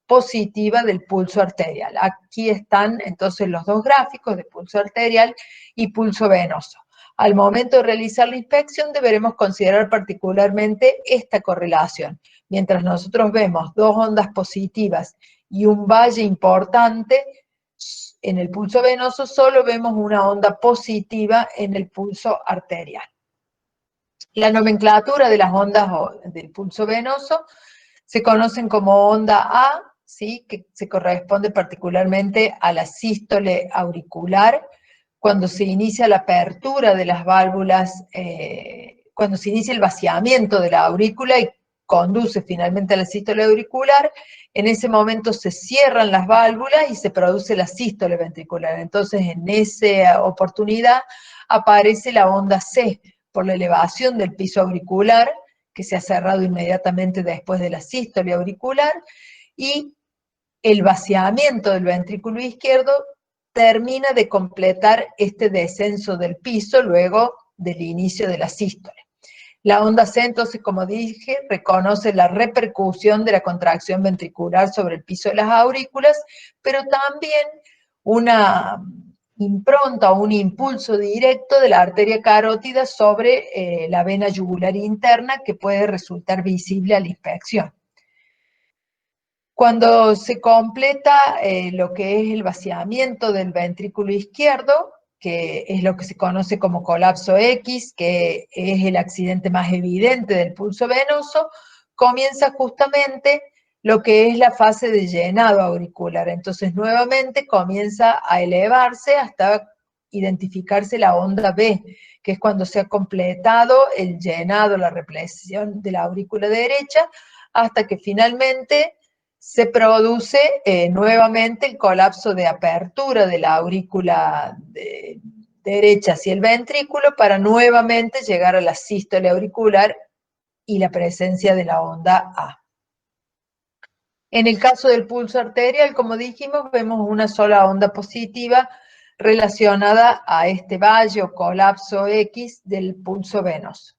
positiva del pulso arterial. Aquí están entonces los dos gráficos de pulso arterial y pulso venoso. Al momento de realizar la inspección deberemos considerar particularmente esta correlación. Mientras nosotros vemos dos ondas positivas y un valle importante, en el pulso venoso solo vemos una onda positiva en el pulso arterial. La nomenclatura de las ondas del pulso venoso se conocen como onda A, ¿sí?, que se corresponde particularmente a la sístole auricular, cuando se inicia la apertura de las válvulas, cuando se inicia el vaciamiento de la aurícula y conduce finalmente a la sístole auricular, en ese momento se cierran las válvulas y se produce la sístole ventricular. Entonces, en esa oportunidad aparece la onda C, por la elevación del piso auricular, que se ha cerrado inmediatamente después de la sístole auricular, y el vaciamiento del ventrículo izquierdo termina de completar este descenso del piso luego del inicio de la sístole. La onda C, entonces, como dije, reconoce la repercusión de la contracción ventricular sobre el piso de las aurículas, pero también una impronta o un impulso directo de la arteria carótida sobre la vena yugular interna que puede resultar visible a la inspección. Cuando se completa lo que es el vaciamiento del ventrículo izquierdo, que es lo que se conoce como colapso X, que es el accidente más evidente del pulso venoso, comienza justamente lo que es la fase de llenado auricular. Entonces, nuevamente comienza a elevarse hasta identificarse la onda B, que es cuando se ha completado el llenado, la represión de la aurícula derecha, hasta que finalmente se produce nuevamente el colapso de apertura de la aurícula derecha hacia el ventrículo para nuevamente llegar a la sístole auricular y la presencia de la onda A. En el caso del pulso arterial, como dijimos, vemos una sola onda positiva relacionada a este valle o colapso X del pulso venoso.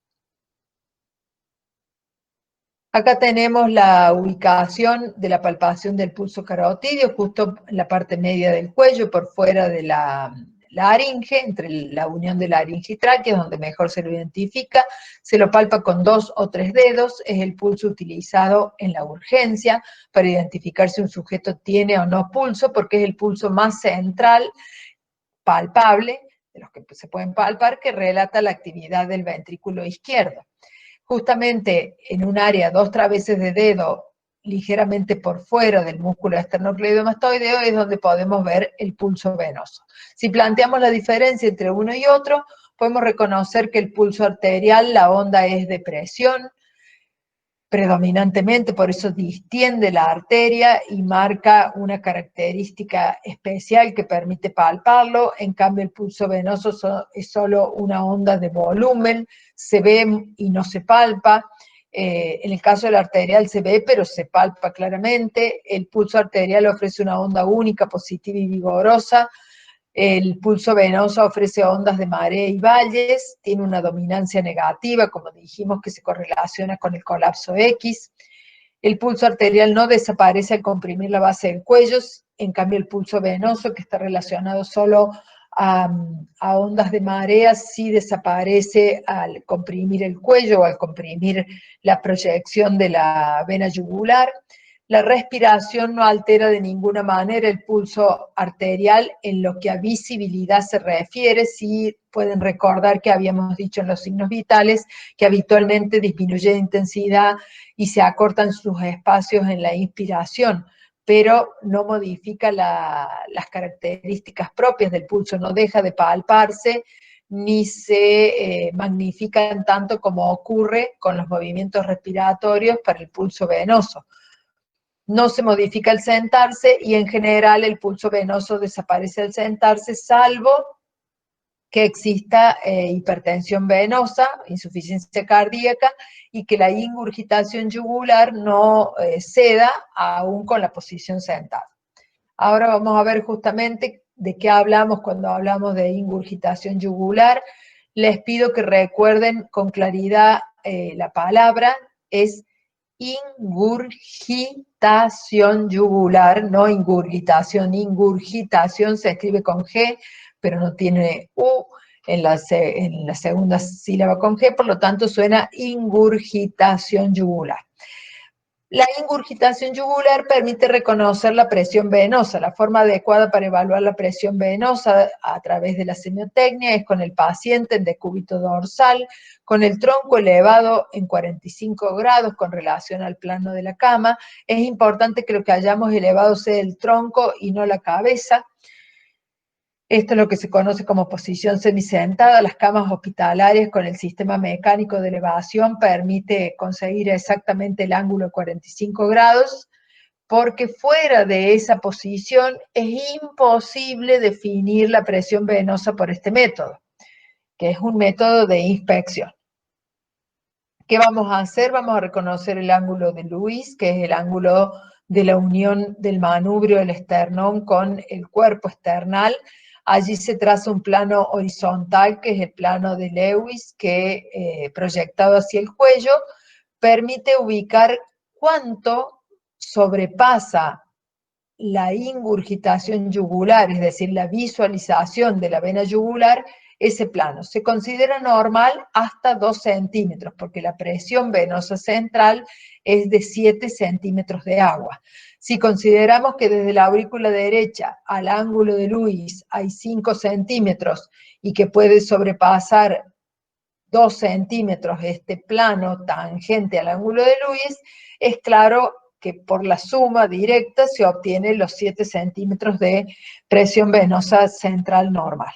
Acá tenemos la ubicación de la palpación del pulso carotidio, justo en la parte media del cuello, por fuera de la laringe, entre la unión de laringe y tráquea, donde mejor se lo identifica. Se lo palpa con 2 o 3 dedos, es el pulso utilizado en la urgencia para identificar si un sujeto tiene o no pulso, porque es el pulso más central, palpable, de los que se pueden palpar, que relata la actividad del ventrículo izquierdo. Justamente en un área 2 traveses de dedo ligeramente por fuera del músculo esternocleidomastoideo es donde podemos ver el pulso venoso. Si planteamos la diferencia entre uno y otro, podemos reconocer que el pulso arterial, la onda es de presión, predominantemente, por eso distiende la arteria y marca una característica especial que permite palparlo. En cambio, el pulso venoso es solo una onda de volumen, se ve y no se palpa. En el caso del arterial se ve, pero se palpa claramente. El pulso arterial ofrece una onda única, positiva y vigorosa. El pulso venoso ofrece ondas de marea y valles, tiene una dominancia negativa, como dijimos, que se correlaciona con el colapso X. El pulso arterial no desaparece al comprimir la base del cuello, en cambio el pulso venoso, que está relacionado solo a ondas de marea, sí desaparece al comprimir el cuello o al comprimir la proyección de la vena yugular. La respiración no altera de ninguna manera el pulso arterial en lo que a visibilidad se refiere. Sí pueden recordar que habíamos dicho en los signos vitales que habitualmente disminuye de intensidad y se acortan sus espacios en la inspiración, pero no modifica las características propias del pulso, no deja de palparse, ni se magnifican tanto como ocurre con los movimientos respiratorios para el pulso venoso. No se modifica al sentarse y en general el pulso venoso desaparece al sentarse, salvo que exista hipertensión venosa, insuficiencia cardíaca, y que la ingurgitación yugular no ceda aún con la posición sentada. Ahora vamos a ver justamente de qué hablamos cuando hablamos de ingurgitación yugular. Les pido que recuerden con claridad la palabra, es ingurgitación yugular, no ingurgitación. Ingurgitación se escribe con G, pero no tiene U en la segunda sílaba con G, por lo tanto suena ingurgitación yugular. La ingurgitación yugular permite reconocer la presión venosa. La forma adecuada para evaluar la presión venosa a través de la semiotecnia es con el paciente en decúbito dorsal, con el tronco elevado en 45 grados con relación al plano de la cama. Es importante que lo que hayamos elevado sea el tronco y no la cabeza. Esto es lo que se conoce como posición semisentada. Las camas hospitalarias con el sistema mecánico de elevación permite conseguir exactamente el ángulo de 45 grados, porque fuera de esa posición es imposible definir la presión venosa por este método, que es un método de inspección. ¿Qué vamos a hacer? Vamos a reconocer el ángulo de Lewis, que es el ángulo de la unión del manubrio del esternón con el cuerpo esternal. Allí se traza un plano horizontal, que es el plano de Lewis, que proyectado hacia el cuello, permite ubicar cuánto sobrepasa la ingurgitación yugular, es decir, la visualización de la vena yugular, ese plano. Se considera normal hasta 2 centímetros, porque la presión venosa central es de 7 centímetros de agua. Si consideramos que desde la aurícula derecha al ángulo de Lewis hay 5 centímetros y que puede sobrepasar 2 centímetros este plano tangente al ángulo de Lewis, es claro que por la suma directa se obtiene los 7 centímetros de presión venosa central normal.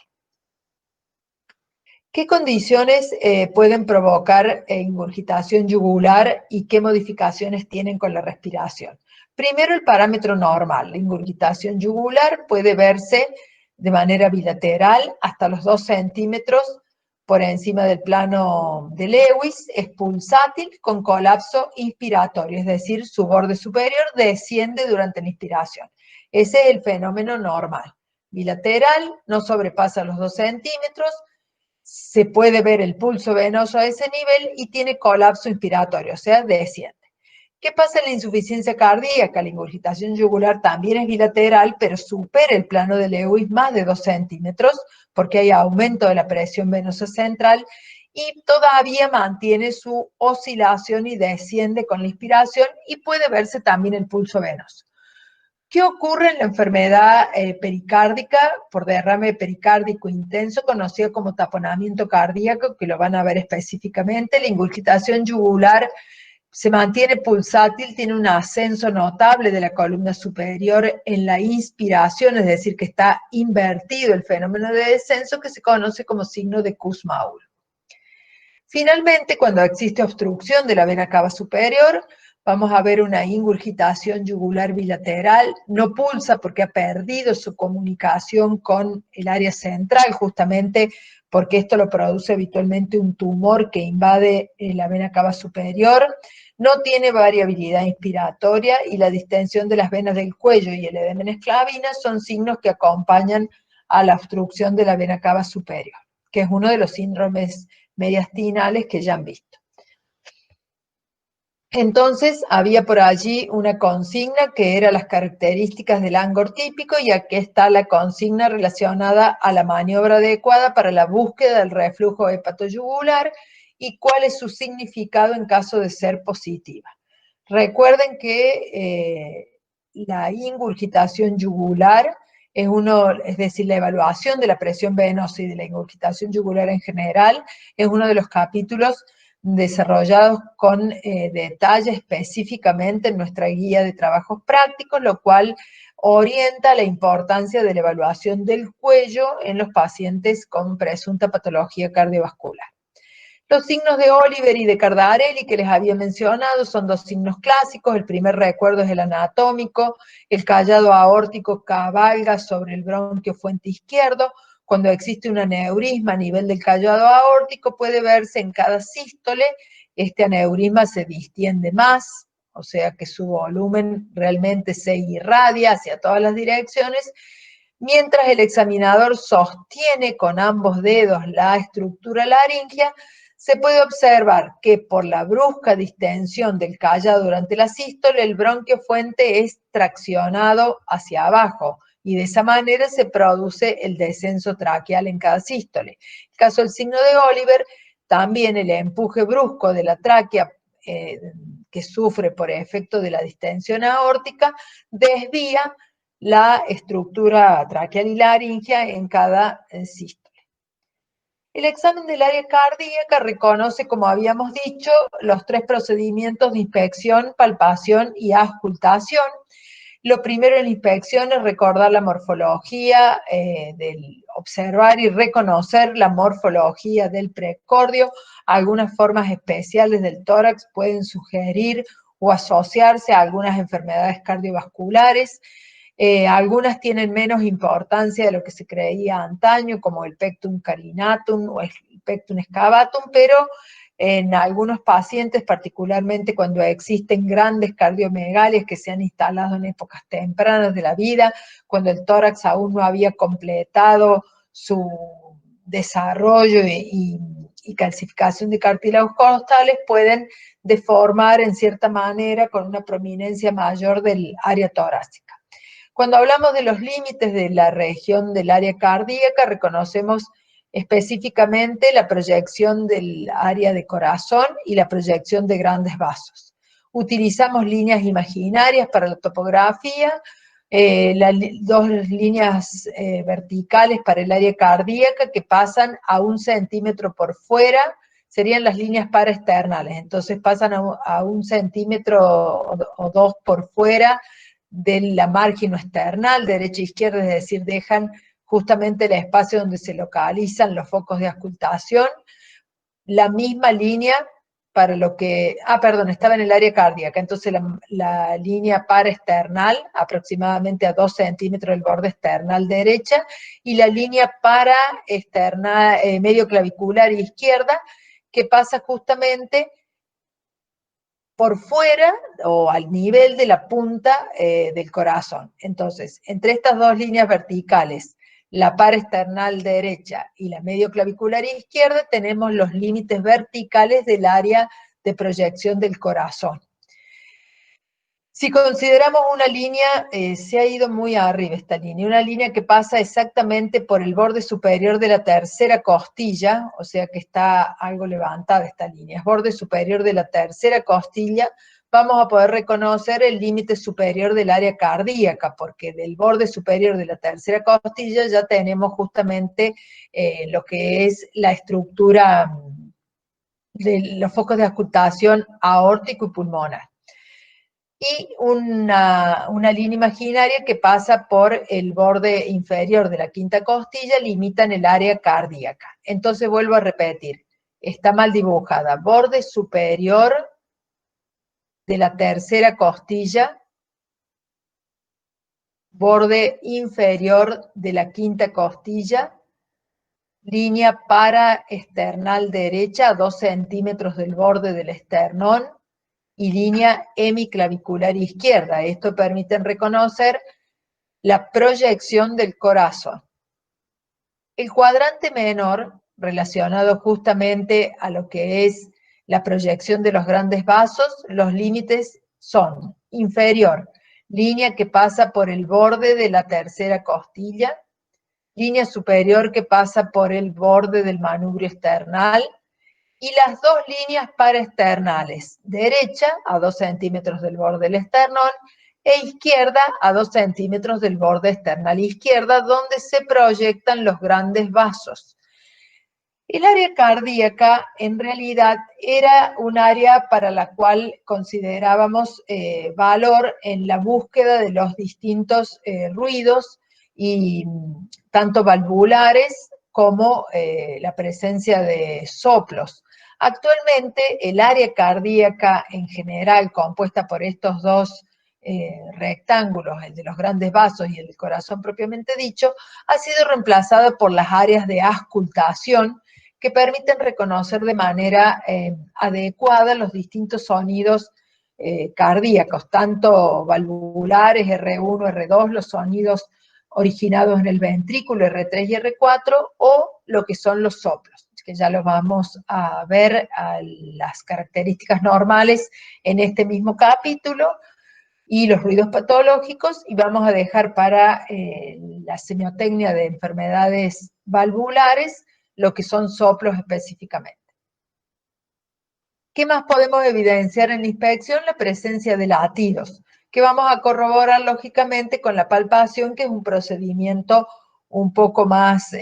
¿Qué condiciones pueden provocar ingurgitación yugular y qué modificaciones tienen con la respiración? Primero, el parámetro normal. La ingurgitación yugular puede verse de manera bilateral hasta los 2 centímetros por encima del plano de Lewis, es pulsátil con colapso inspiratorio, es decir, su borde superior desciende durante la inspiración. Ese es el fenómeno normal. Bilateral, no sobrepasa los 2 centímetros, se puede ver el pulso venoso a ese nivel y tiene colapso inspiratorio, o sea, desciende. ¿Qué pasa en la insuficiencia cardíaca? La ingurgitación yugular también es bilateral, pero supera el plano de Lewis más de 2 centímetros, porque hay aumento de la presión venosa central y todavía mantiene su oscilación y desciende con la inspiración y puede verse también el pulso venoso. ¿Qué ocurre en la enfermedad pericárdica por derrame pericárdico intenso, conocida como taponamiento cardíaco, que lo van a ver específicamente? La ingurgitación yugular se mantiene pulsátil, tiene un ascenso notable de la columna superior en la inspiración, es decir, que está invertido el fenómeno de descenso que se conoce como signo de Kussmaul. Finalmente, cuando existe obstrucción de la vena cava superior, vamos a ver una ingurgitación yugular bilateral, no pulsa porque ha perdido su comunicación con el área central, justamente porque esto lo produce habitualmente un tumor que invade la vena cava superior, no tiene variabilidad inspiratoria y la distensión de las venas del cuello y el edema en esclavina son signos que acompañan a la obstrucción de la vena cava superior, que es uno de los síndromes mediastinales que ya han visto. Entonces, había por allí una consigna que era las características del angor típico y aquí está la consigna relacionada a la maniobra adecuada para la búsqueda del reflujo hepatoyugular y cuál es su significado en caso de ser positiva. Recuerden que la ingurgitación yugular es decir, la evaluación de la presión venosa y de la ingurgitación yugular en general, es uno de los capítulos desarrollados con detalle específicamente en nuestra guía de trabajos prácticos, lo cual orienta la importancia de la evaluación del cuello en los pacientes con presunta patología cardiovascular. Los signos de Oliver y de Cardarelli que les había mencionado son 2 signos clásicos. El primer recuerdo es el anatómico. El callado aórtico cabalga sobre el bronquio fuente izquierdo. Cuando existe un aneurisma a nivel del callado aórtico puede verse en cada sístole. Este aneurisma se distiende más, o sea que su volumen realmente se irradia hacia todas las direcciones, mientras el examinador sostiene con ambos dedos la estructura laringea. Se puede observar que por la brusca distensión del callado durante la sístole, el bronquio fuente es traccionado hacia abajo y de esa manera se produce el descenso traqueal en cada sístole. En el caso del signo de Oliver, también el empuje brusco de la tráquea que sufre por efecto de la distensión aórtica desvía la estructura traqueal y laringea en cada sístole. El examen del área cardíaca reconoce, como habíamos dicho, los 3 procedimientos de inspección, palpación y auscultación. Lo primero en la inspección es recordar la morfología, observar y reconocer la morfología del precordio. Algunas formas especiales del tórax pueden sugerir o asociarse a algunas enfermedades cardiovasculares. Algunas tienen menos importancia de lo que se creía antaño, como el pectum carinatum o el pectum excavatum, pero en algunos pacientes, particularmente cuando existen grandes cardiomegalias que se han instalado en épocas tempranas de la vida, cuando el tórax aún no había completado su desarrollo y calcificación de cartílagos costales, pueden deformar en cierta manera con una prominencia mayor del área torácica. Cuando hablamos de los límites de la región del área cardíaca, reconocemos específicamente la proyección del área de corazón y la proyección de grandes vasos. Utilizamos líneas imaginarias para la topografía, dos líneas verticales para el área cardíaca que pasan a 1 centímetro por fuera, serían las líneas paraesternales, entonces pasan a 1 centímetro o 2 por fuera de la margen external, derecha e izquierda, es decir, dejan justamente el espacio donde se localizan los focos de auscultación. La misma línea para lo que, perdón, estaba en el área cardíaca, entonces la línea paraesternal, aproximadamente a 2 centímetros del borde external derecha, y la línea para externa, medio clavicular izquierda, que pasa justamente por fuera o al nivel de la punta del corazón. Entonces, entre estas dos líneas verticales, la paraesternal derecha y la medio clavicular izquierda, tenemos los límites verticales del área de proyección del corazón. Si consideramos una línea, se ha ido muy arriba esta línea, una línea que pasa exactamente por el borde superior de la tercera costilla, o sea que está algo levantada esta línea, es borde superior de la tercera costilla, vamos a poder reconocer el límite superior del área cardíaca, porque del borde superior de la tercera costilla ya tenemos justamente lo que es la estructura de los focos de auscultación aórtico y pulmonar. Y una línea imaginaria que pasa por el borde inferior de la quinta costilla, limitan el área cardíaca. Entonces vuelvo a repetir, está mal dibujada, borde superior de la tercera costilla, borde inferior de la quinta costilla, línea paraesternal derecha a 2 centímetros del borde del esternón, y línea hemiclavicular izquierda. Esto permite reconocer la proyección del corazón. El cuadrante menor, relacionado justamente a lo que es la proyección de los grandes vasos, los límites son inferior, línea que pasa por el borde de la tercera costilla, línea superior que pasa por el borde del manubrio esternal, y las dos líneas paraesternales, derecha a 2 centímetros del borde del esternón e izquierda a 2 centímetros del borde external izquierda, donde se proyectan los grandes vasos. El área cardíaca en realidad era un área para la cual considerábamos valor en la búsqueda de los distintos ruidos, y tanto valvulares como la presencia de soplos. Actualmente el área cardíaca en general, compuesta por estos dos rectángulos, el de los grandes vasos y el del corazón propiamente dicho, ha sido reemplazada por las áreas de auscultación, que permiten reconocer de manera adecuada los distintos sonidos cardíacos, tanto valvulares, R1, R2, los sonidos originados en el ventrículo, R3 y R4, o lo que son los soplos, que ya los vamos a ver a las características normales en este mismo capítulo, y los ruidos patológicos, y vamos a dejar para la semiotecnia de enfermedades valvulares lo que son soplos específicamente. ¿Qué más podemos evidenciar en la inspección? La presencia de latidos, que vamos a corroborar lógicamente con la palpación, que es un procedimiento un poco más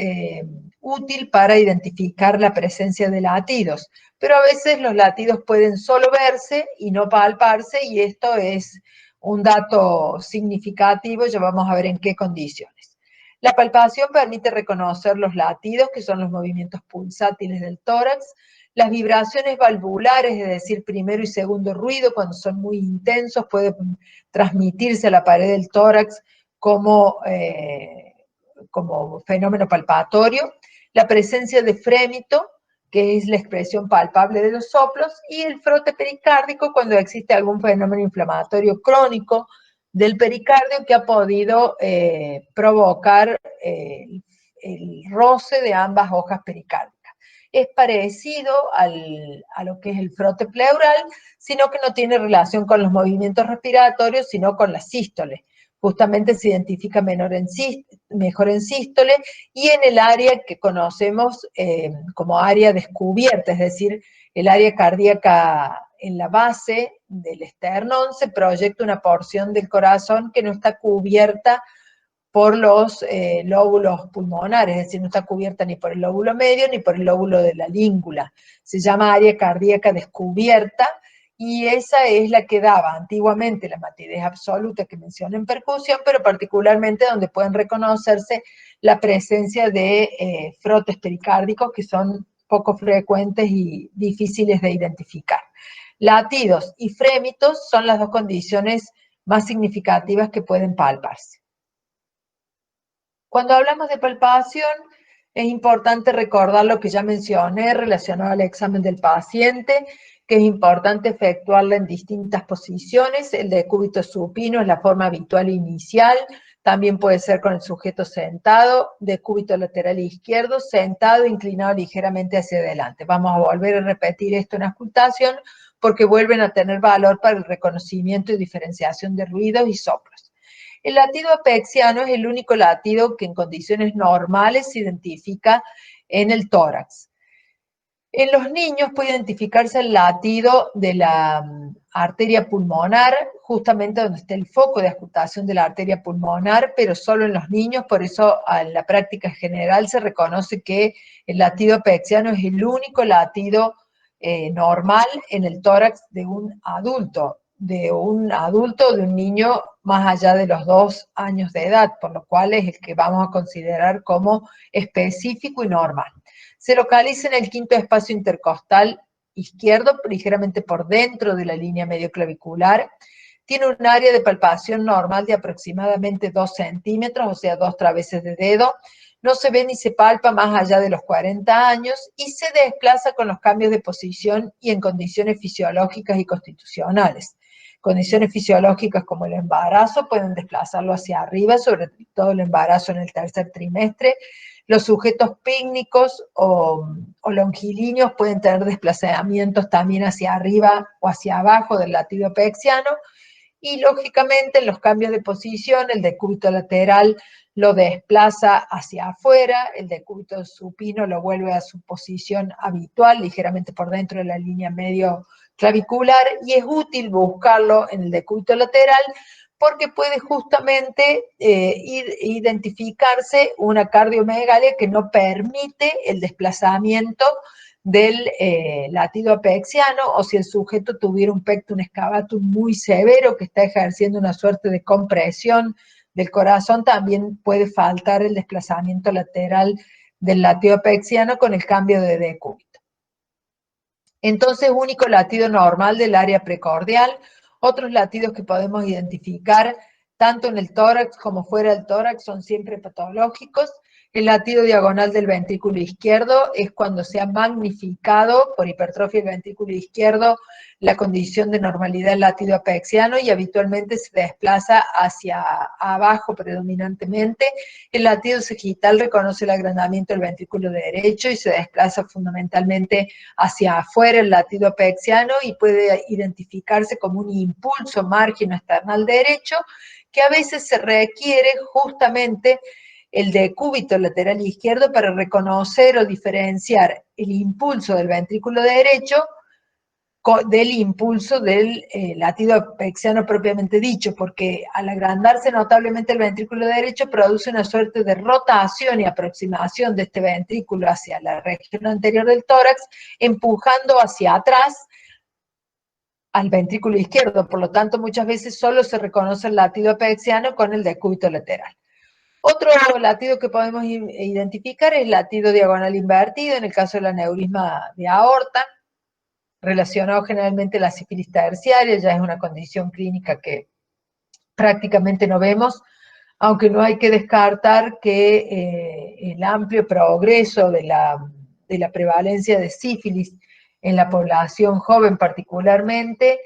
útil para identificar la presencia de latidos. Pero a veces los latidos pueden solo verse y no palparse, y esto es un dato significativo, ya vamos a ver en qué condiciones. La palpación permite reconocer los latidos, que son los movimientos pulsátiles del tórax, las vibraciones valvulares, es decir, primero y segundo ruido, cuando son muy intensos, puede transmitirse a la pared del tórax como fenómeno palpatorio, la presencia de frémito, que es la expresión palpable de los soplos, y el frote pericárdico cuando existe algún fenómeno inflamatorio crónico del pericardio que ha podido provocar el roce de ambas hojas pericárdicas. Es parecido a lo que es el frote pleural, sino que no tiene relación con los movimientos respiratorios, sino con las sístoles. Justamente se identifica mejor en sístole, y en el área que conocemos como área descubierta, es decir, el área cardíaca en la base del esternón se proyecta una porción del corazón que no está cubierta por los lóbulos pulmonares, es decir, no está cubierta ni por el lóbulo medio ni por el lóbulo de la língula. Se llama área cardíaca descubierta y esa es la que daba antiguamente la matidez absoluta que mencioné en percusión, pero particularmente donde pueden reconocerse la presencia de frotes pericárdicos que son poco frecuentes y difíciles de identificar. Latidos y frémitos son las dos condiciones más significativas que pueden palparse. Cuando hablamos de palpación, es importante recordar lo que ya mencioné relacionado al examen del paciente, que es importante efectuarla en distintas posiciones. El decúbito supino es la forma habitual inicial, también puede ser con el sujeto sentado, decúbito lateral izquierdo, sentado, inclinado ligeramente hacia adelante. Vamos a volver a repetir esto en auscultación porque vuelven a tener valor para el reconocimiento y diferenciación de ruidos y soplos. El latido apexiano es el único latido que en condiciones normales se identifica en el tórax. En los niños puede identificarse el latido de la arteria pulmonar, justamente donde está el foco de auscultación de la arteria pulmonar, pero solo en los niños, por eso en la práctica general se reconoce que el latido apexiano es el único latido normal en el tórax de un adulto o de un niño más allá de los 2 años de edad, por lo cual es el que vamos a considerar como específico y normal. Se localiza en el quinto espacio intercostal izquierdo, ligeramente por dentro de la línea medioclavicular. Tiene un área de palpación normal de aproximadamente 2 centímetros, o sea, 2 traveses de dedo. No se ve ni se palpa más allá de los 40 años y se desplaza con los cambios de posición y en condiciones fisiológicas y constitucionales. Condiciones fisiológicas como el embarazo pueden desplazarlo hacia arriba, sobre todo el embarazo en el tercer trimestre. Los sujetos pícnicos o longilíneos pueden tener desplazamientos también hacia arriba o hacia abajo del latido apexiano. Y lógicamente en los cambios de posición, el decúbito lateral lo desplaza hacia afuera, el decúbito supino lo vuelve a su posición habitual, ligeramente por dentro de la línea medio clavicular, y es útil buscarlo en el decúbito lateral porque puede justamente identificarse una cardiomegalia que no permite el desplazamiento del latido apexiano, o si el sujeto tuviera un pectum excavatum muy severo que está ejerciendo una suerte de compresión del corazón, también puede faltar el desplazamiento lateral del latido apexiano con el cambio de decúbito. Entonces, único latido normal del área precordial. Otros latidos que podemos identificar tanto en el tórax como fuera del tórax son siempre patológicos. El latido diagonal del ventrículo izquierdo es cuando se ha magnificado por hipertrofia del ventrículo izquierdo la condición de normalidad del latido apexiano y habitualmente se desplaza hacia abajo predominantemente. El latido sagital reconoce el agrandamiento del ventrículo derecho y se desplaza fundamentalmente hacia afuera el latido apexiano y puede identificarse como un impulso margen external derecho que a veces se requiere justamente el decúbito lateral izquierdo para reconocer o diferenciar el impulso del ventrículo derecho del impulso del latido apexiano propiamente dicho, porque al agrandarse notablemente el ventrículo derecho produce una suerte de rotación y aproximación de este ventrículo hacia la región anterior del tórax, empujando hacia atrás al ventrículo izquierdo. Por lo tanto, muchas veces solo se reconoce el latido apexiano con el decúbito lateral. Otro latido que podemos identificar es el latido diagonal invertido, en el caso del aneurisma de aorta, relacionado generalmente a la sífilis terciaria, ya es una condición clínica que prácticamente no vemos, aunque no hay que descartar que el amplio progreso de la prevalencia de sífilis en la población joven particularmente,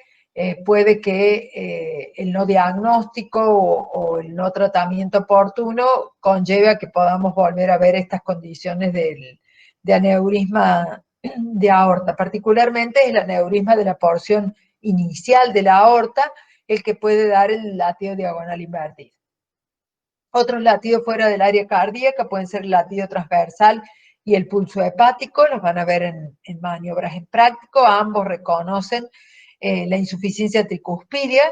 puede que el no diagnóstico o el no tratamiento oportuno conlleve a que podamos volver a ver estas condiciones de aneurisma de aorta. Particularmente es el aneurisma de la porción inicial de la aorta el que puede dar el latido diagonal invertido. Otros latidos fuera del área cardíaca pueden ser el latido transversal y el pulso hepático, los van a ver en maniobras en práctico, ambos reconocen la insuficiencia tricuspidia,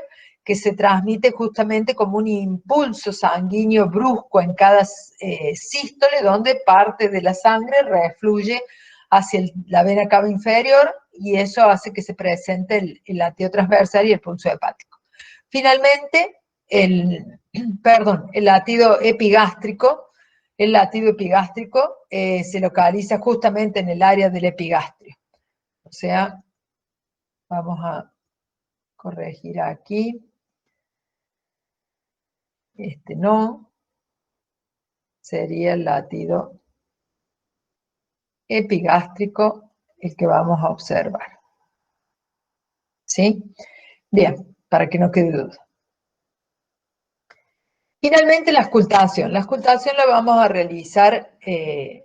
que se transmite justamente como un impulso sanguíneo brusco en cada sístole, donde parte de la sangre refluye hacia la vena cava inferior, y eso hace que se presente el latido transversal y el pulso hepático. Finalmente, el latido epigástrico se localiza justamente en el área del epigastrio. O sea, vamos a corregir aquí. Este no, sería el latido epigástrico el que vamos a observar. ¿Sí? Bien, para que no quede duda. Finalmente, la auscultación. La auscultación la vamos a realizar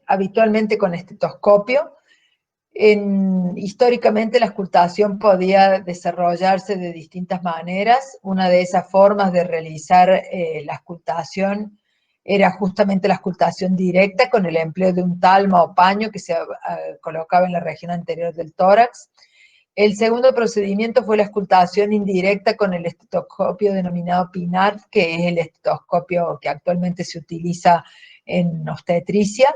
habitualmente con estetoscopio. Históricamente la auscultación podía desarrollarse de distintas maneras. Una de esas formas de realizar la auscultación era justamente la auscultación directa con el empleo de un talma o paño que se colocaba en la región anterior del tórax. El segundo procedimiento fue la auscultación indirecta con el estetoscopio denominado PINARF, que es el estetoscopio que actualmente se utiliza en obstetricia,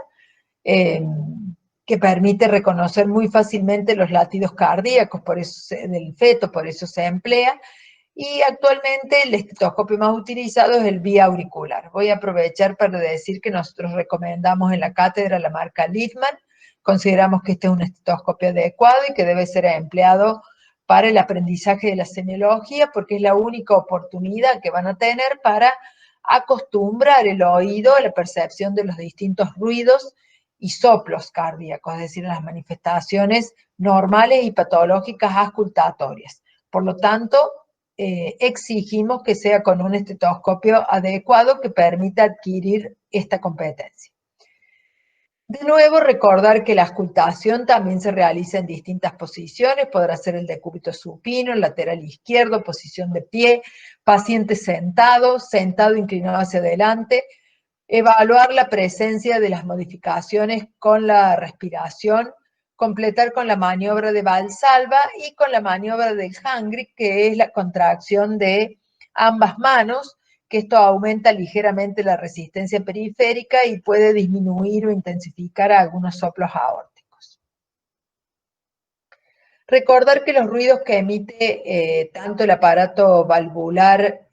que permite reconocer muy fácilmente los latidos cardíacos del feto, por eso se emplea. Y actualmente el estetoscopio más utilizado es el vía auricular. Voy a aprovechar para decir que nosotros recomendamos en la cátedra la marca Littmann. Consideramos que este es un estetoscopio adecuado y que debe ser empleado para el aprendizaje de la semiología, porque es la única oportunidad que van a tener para acostumbrar el oído a la percepción de los distintos ruidos y soplos cardíacos, es decir, las manifestaciones normales y patológicas auscultatorias. Por lo tanto, exigimos que sea con un estetoscopio adecuado que permita adquirir esta competencia. De nuevo, recordar que la auscultación también se realiza en distintas posiciones, podrá ser el decúbito supino, el lateral izquierdo, posición de pie, paciente sentado, sentado inclinado hacia adelante, evaluar la presencia de las modificaciones con la respiración, completar con la maniobra de Valsalva y con la maniobra del Hangrik, que es la contracción de ambas manos, que esto aumenta ligeramente la resistencia periférica y puede disminuir o intensificar algunos soplos aórticos. Recordar que los ruidos que emite tanto el aparato valvular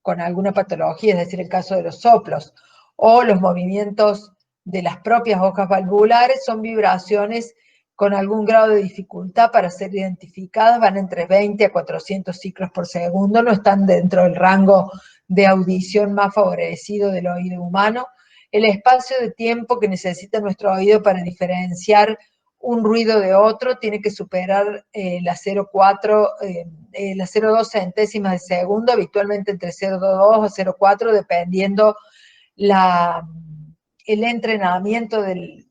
con alguna patología, es decir, el caso de los soplos, o los movimientos de las propias hojas valvulares, son vibraciones con algún grado de dificultad para ser identificadas, van entre 20 a 400 ciclos por segundo, no están dentro del rango de audición más favorecido del oído humano. El espacio de tiempo que necesita nuestro oído para diferenciar un ruido de otro tiene que superar la 0,2 centésimas de segundo, habitualmente entre 0,2 o 0,4, dependiendo el entrenamiento del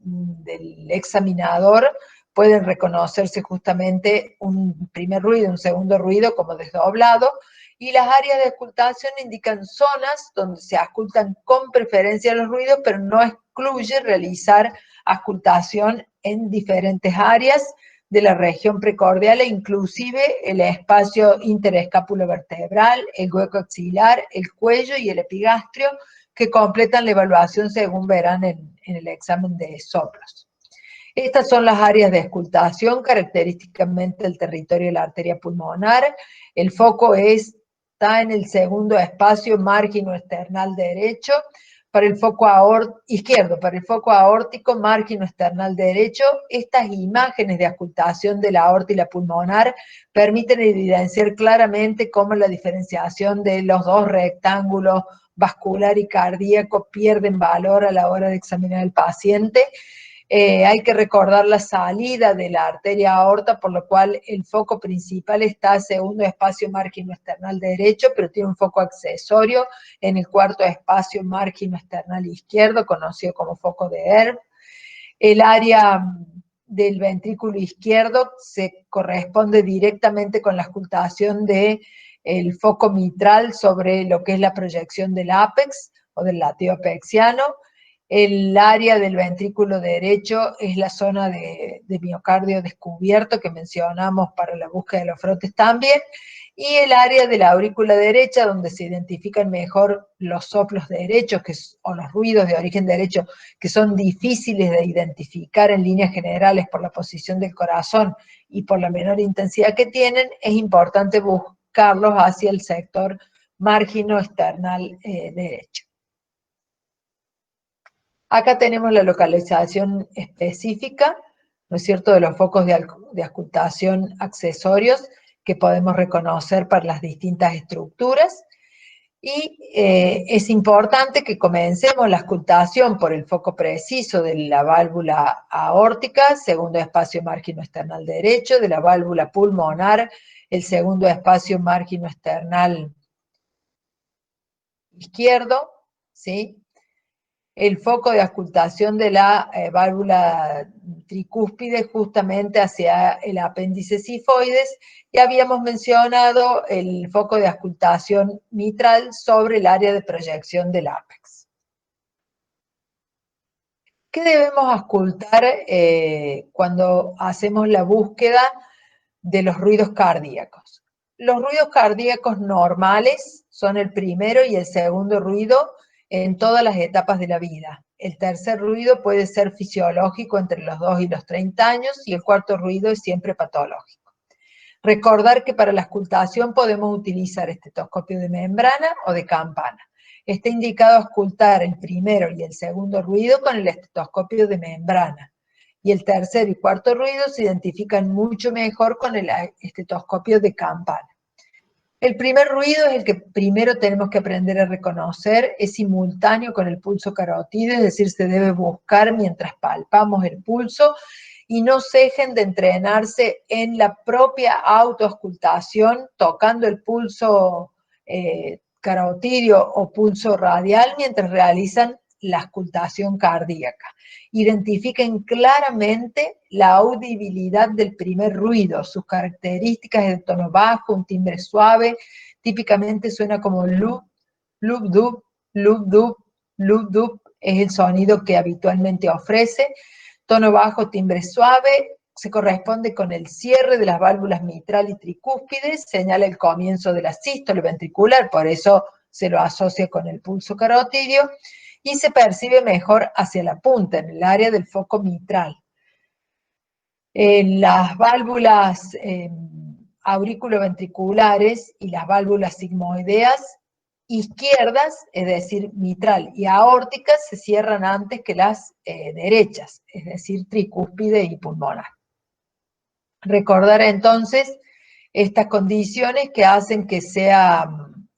examinador. Pueden reconocerse justamente un primer ruido, un segundo ruido como desdoblado, y las áreas de auscultación indican zonas donde se auscultan con preferencia los ruidos, pero no excluye realizar auscultación en diferentes áreas de la región precordial e inclusive el espacio interescapulovertebral, el hueco axilar, el cuello y el epigastrio, que completan la evaluación según verán en el examen de soplos. Estas son las áreas de auscultación, característicamente del territorio de la arteria pulmonar. El foco está en el segundo espacio margino-esternal derecho, para el foco izquierdo, para el foco aórtico margino-esternal derecho. Estas imágenes de auscultación de la aorta y la pulmonar permiten evidenciar claramente cómo la diferenciación de los dos rectángulos vascular y cardíaco pierden valor a la hora de examinar al paciente. Hay que recordar la salida de la arteria aorta, por lo cual el foco principal está segundo espacio margino-esternal derecho, pero tiene un foco accesorio en el cuarto espacio margino-esternal izquierdo, conocido como foco de Herb. El área del ventrículo izquierdo se corresponde directamente con la auscultación del foco mitral sobre lo que es la proyección del ápex o del latido apexiano. El área del ventrículo derecho es la zona de miocardio descubierto que mencionamos para la búsqueda de los frotes también, y el área de la aurícula derecha, donde se identifican mejor los soplos derechos o los ruidos de origen derecho, que son difíciles de identificar en líneas generales por la posición del corazón y por la menor intensidad que tienen. Es importante buscarlos hacia el sector márgino external derecho. Acá tenemos la localización específica, ¿no es cierto?, de los focos de auscultación accesorios que podemos reconocer para las distintas estructuras. Y es importante que comencemos la auscultación por el foco preciso de la válvula aórtica, segundo espacio márgino external derecho, de la válvula pulmonar, el segundo espacio márgino external izquierdo, ¿sí? El foco de auscultación de la válvula tricúspide justamente hacia el apéndice sifoides, y habíamos mencionado el foco de auscultación mitral sobre el área de proyección del ápex. ¿Qué debemos auscultar cuando hacemos la búsqueda de los ruidos cardíacos? Los ruidos cardíacos normales son el primero y el segundo ruido en todas las etapas de la vida. El tercer ruido puede ser fisiológico entre los 2 y los 30 años, y el cuarto ruido es siempre patológico. Recordar que para la auscultación podemos utilizar estetoscopio de membrana o de campana. Está indicado auscultar el primero y el segundo ruido con el estetoscopio de membrana, y el tercer y cuarto ruido se identifican mucho mejor con el estetoscopio de campana. El primer ruido es el que primero tenemos que aprender a reconocer, es simultáneo con el pulso carotídeo, es decir, se debe buscar mientras palpamos el pulso, y no cejen de entrenarse en la propia autoauscultación, tocando el pulso carotídeo o pulso radial mientras realizan la auscultación cardíaca. Identifiquen claramente la audibilidad del primer ruido, sus características de tono bajo, un timbre suave, típicamente suena como loop, loop, dub, loop, dub, loop, dub, es el sonido que habitualmente ofrece. Tono bajo, timbre suave, se corresponde con el cierre de las válvulas mitral y tricúspides, señala el comienzo de la sístole ventricular, por eso se lo asocia con el pulso carotídeo, y se percibe mejor hacia la punta, en el área del foco mitral. Las válvulas auriculoventriculares y las válvulas sigmoideas izquierdas, es decir, mitral y aórticas, se cierran antes que las derechas, es decir, tricúspide y pulmonar. Recordar entonces estas condiciones que hacen que sea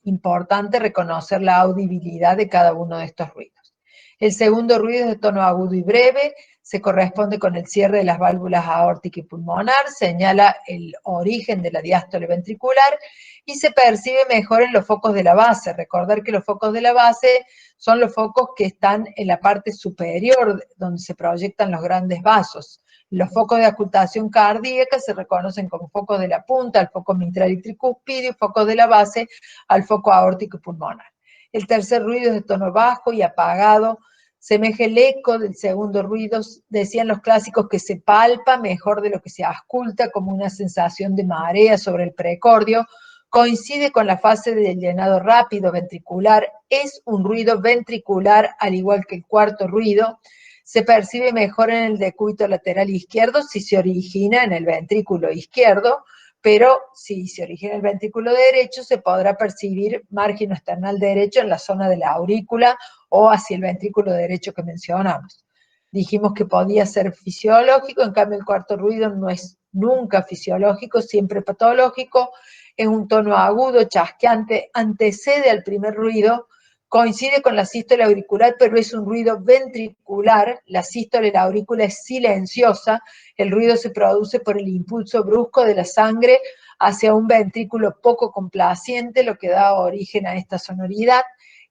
importante reconocer la audibilidad de cada uno de estos ruidos. El segundo ruido es de tono agudo y breve, se corresponde con el cierre de las válvulas aórtica y pulmonar, señala el origen de la diástole ventricular y se percibe mejor en los focos de la base. Recordar que los focos de la base son los focos que están en la parte superior, donde se proyectan los grandes vasos. Los focos de auscultación cardíaca se reconocen como focos de la punta, al foco mitral y tricúspide, y focos de la base al foco aórtico y pulmonar. El tercer ruido es de tono bajo y apagado, semeja el eco del segundo ruido. Decían los clásicos que se palpa mejor de lo que se ausculta, como una sensación de marea sobre el precordio. Coincide con la fase del llenado rápido ventricular, es un ruido ventricular al igual que el cuarto ruido. Se percibe mejor en el decúbito lateral izquierdo si se origina en el ventrículo izquierdo, pero si se origina en el ventrículo derecho se podrá percibir márgino external derecho en la zona de la aurícula o hacia el ventrículo derecho que mencionamos. Dijimos que podía ser fisiológico, en cambio el cuarto ruido no es nunca fisiológico, siempre patológico, es un tono agudo, chasqueante, antecede al primer ruido, coincide con la sístole auricular, pero es un ruido ventricular. La sístole de la aurícula es silenciosa, el ruido se produce por el impulso brusco de la sangre hacia un ventrículo poco complaciente, lo que da origen a esta sonoridad,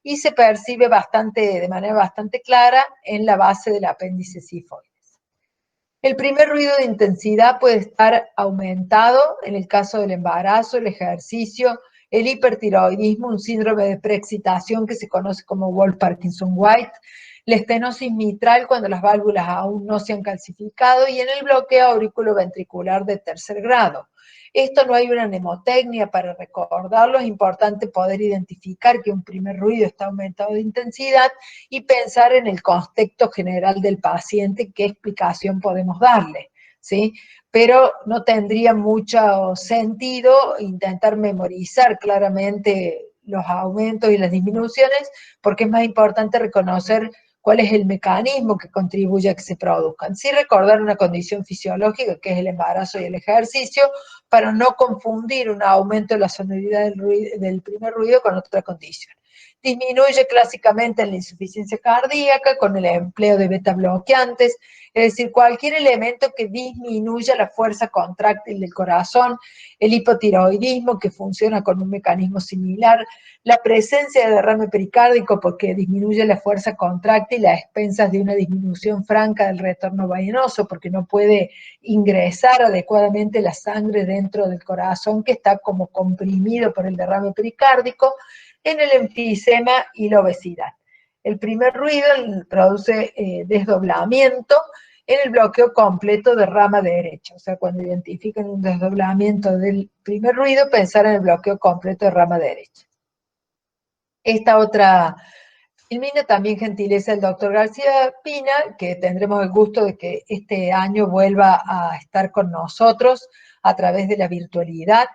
y se percibe de manera bastante clara en la base del apéndice sifoides. El primer ruido de intensidad puede estar aumentado en el caso del embarazo, el ejercicio, el hipertiroidismo, un síndrome de preexcitación que se conoce como Wolff-Parkinson-White, la estenosis mitral cuando las válvulas aún no se han calcificado y en el bloqueo auriculoventricular de tercer grado. Esto no hay una mnemotecnia para recordarlo, es importante poder identificar que un primer ruido está aumentado de intensidad y pensar en el contexto general del paciente, qué explicación podemos darle, ¿sí? Pero no tendría mucho sentido intentar memorizar claramente los aumentos y las disminuciones, porque es más importante reconocer cuál es el mecanismo que contribuye a que se produzcan. Sí recordar una condición fisiológica, que es el embarazo y el ejercicio, para no confundir un aumento de la sonoridad del primer ruido con otra condición. Disminuye clásicamente en la insuficiencia cardíaca con el empleo de beta bloqueantes, es decir, cualquier elemento que disminuya la fuerza contráctil del corazón, el hipotiroidismo que funciona con un mecanismo similar, la presencia de derrame pericárdico porque disminuye la fuerza contráctil a expensas de una disminución franca del retorno venoso porque no puede ingresar adecuadamente la sangre dentro del corazón que está como comprimido por el derrame pericárdico, en el enfisema y la obesidad. El primer ruido produce desdoblamiento en el bloqueo completo de rama derecha. O sea, cuando identifican un desdoblamiento del primer ruido, pensar en el bloqueo completo de rama derecha. Esta otra filmina también gentileza el doctor García Pina, que tendremos el gusto de que este año vuelva a estar con nosotros a través de la virtualidad.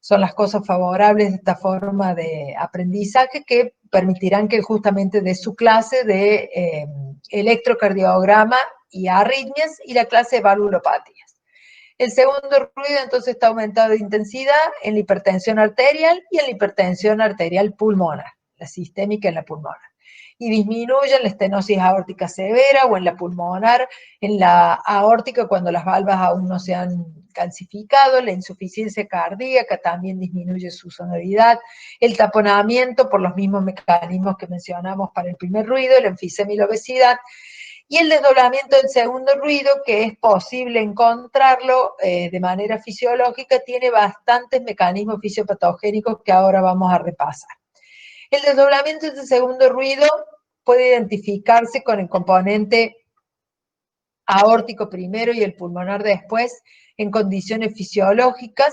Son las cosas favorables de esta forma de aprendizaje que permitirán que justamente dé su clase de electrocardiograma y arritmias y la clase de valvulopatías. El segundo ruido entonces está aumentado de intensidad en la hipertensión arterial y en la hipertensión arterial pulmonar, la sistémica en la pulmonar. Y disminuye en la estenosis aórtica severa o en la pulmonar, en la aórtica cuando las valvas aún no se han calcificado, la insuficiencia cardíaca también disminuye su sonoridad, el taponamiento por los mismos mecanismos que mencionamos para el primer ruido, el enfisema y la obesidad, y el desdoblamiento del segundo ruido, que es posible encontrarlo de manera fisiológica, tiene bastantes mecanismos fisiopatogénicos que ahora vamos a repasar. El desdoblamiento del segundo ruido puede identificarse con el componente aórtico primero y el pulmonar después en condiciones fisiológicas.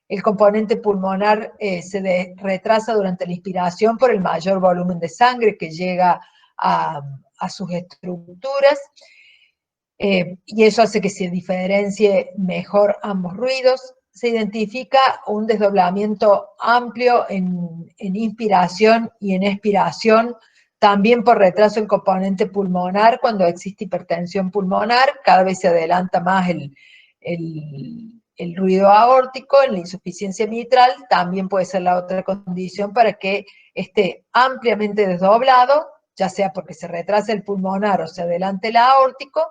El componente pulmonar se retrasa durante la inspiración por el mayor volumen de sangre que llega a sus estructuras, y eso hace que se diferencie mejor ambos ruidos. Se identifica un desdoblamiento amplio en inspiración y en expiración, también por retraso del componente pulmonar cuando existe hipertensión pulmonar, cada vez se adelanta más el ruido aórtico. En la insuficiencia mitral también puede ser la otra condición para que esté ampliamente desdoblado, ya sea porque se retrasa el pulmonar o se adelante el aórtico,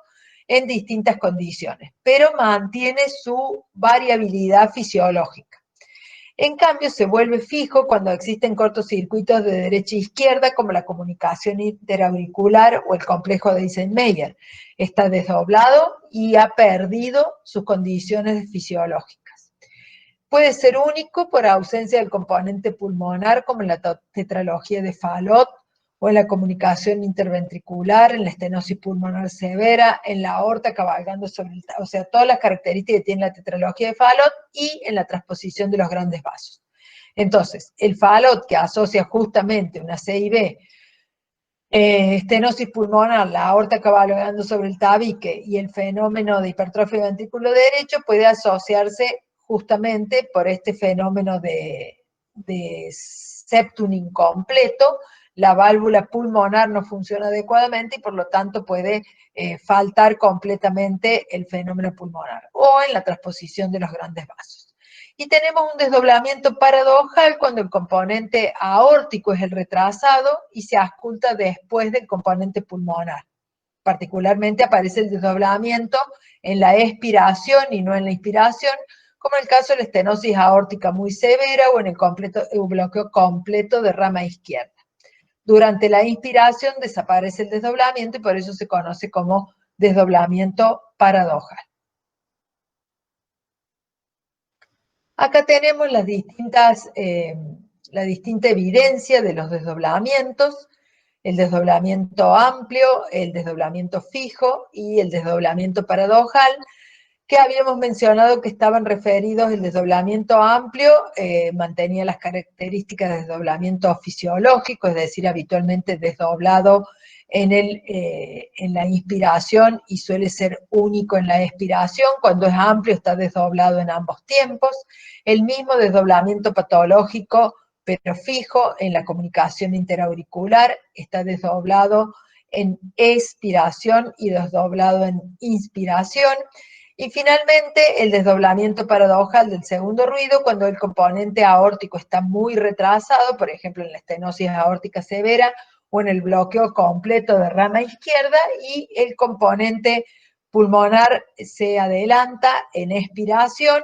en distintas condiciones, pero mantiene su variabilidad fisiológica. En cambio, se vuelve fijo cuando existen cortocircuitos de derecha e izquierda, como la comunicación interauricular o el complejo de Eisenmenger. Está desdoblado y ha perdido sus condiciones fisiológicas. Puede ser único por ausencia del componente pulmonar, como en la tetralogía de Fallot, o en la comunicación interventricular, en la estenosis pulmonar severa, en la aorta cabalgando sobre el, o sea, todas las características que tiene la tetralogía de Fallot, y en la transposición de los grandes vasos. Entonces, el Fallot, que asocia justamente una CIB, estenosis pulmonar, la aorta cabalgando sobre el tabique, y el fenómeno de hipertrofia del ventrículo derecho, puede asociarse justamente por este fenómeno de septum incompleto. La válvula pulmonar no funciona adecuadamente y por lo tanto puede faltar completamente el fenómeno pulmonar, o en la transposición de los grandes vasos. Y tenemos un desdoblamiento paradojal cuando el componente aórtico es el retrasado y se ausculta después del componente pulmonar. Particularmente aparece el desdoblamiento en la expiración y no en la inspiración, como en el caso de la estenosis aórtica muy severa o en el bloqueo completo de rama izquierda. Durante la inspiración desaparece el desdoblamiento y por eso se conoce como desdoblamiento paradojal. Acá tenemos las distintas la distinta evidencia de los desdoblamientos, el desdoblamiento amplio, el desdoblamiento fijo y el desdoblamiento paradojal, que habíamos mencionado que estaban referidos. El desdoblamiento amplio mantenía las características de desdoblamiento fisiológico, es decir, habitualmente desdoblado en la inspiración y suele ser único en la expiración. Cuando es amplio está desdoblado en ambos tiempos. El mismo desdoblamiento patológico, pero fijo en la comunicación interauricular, está desdoblado en expiración y desdoblado en inspiración. Y finalmente, el desdoblamiento paradojal del segundo ruido, cuando el componente aórtico está muy retrasado, por ejemplo, en la estenosis aórtica severa o en el bloqueo completo de rama izquierda, y el componente pulmonar se adelanta en expiración,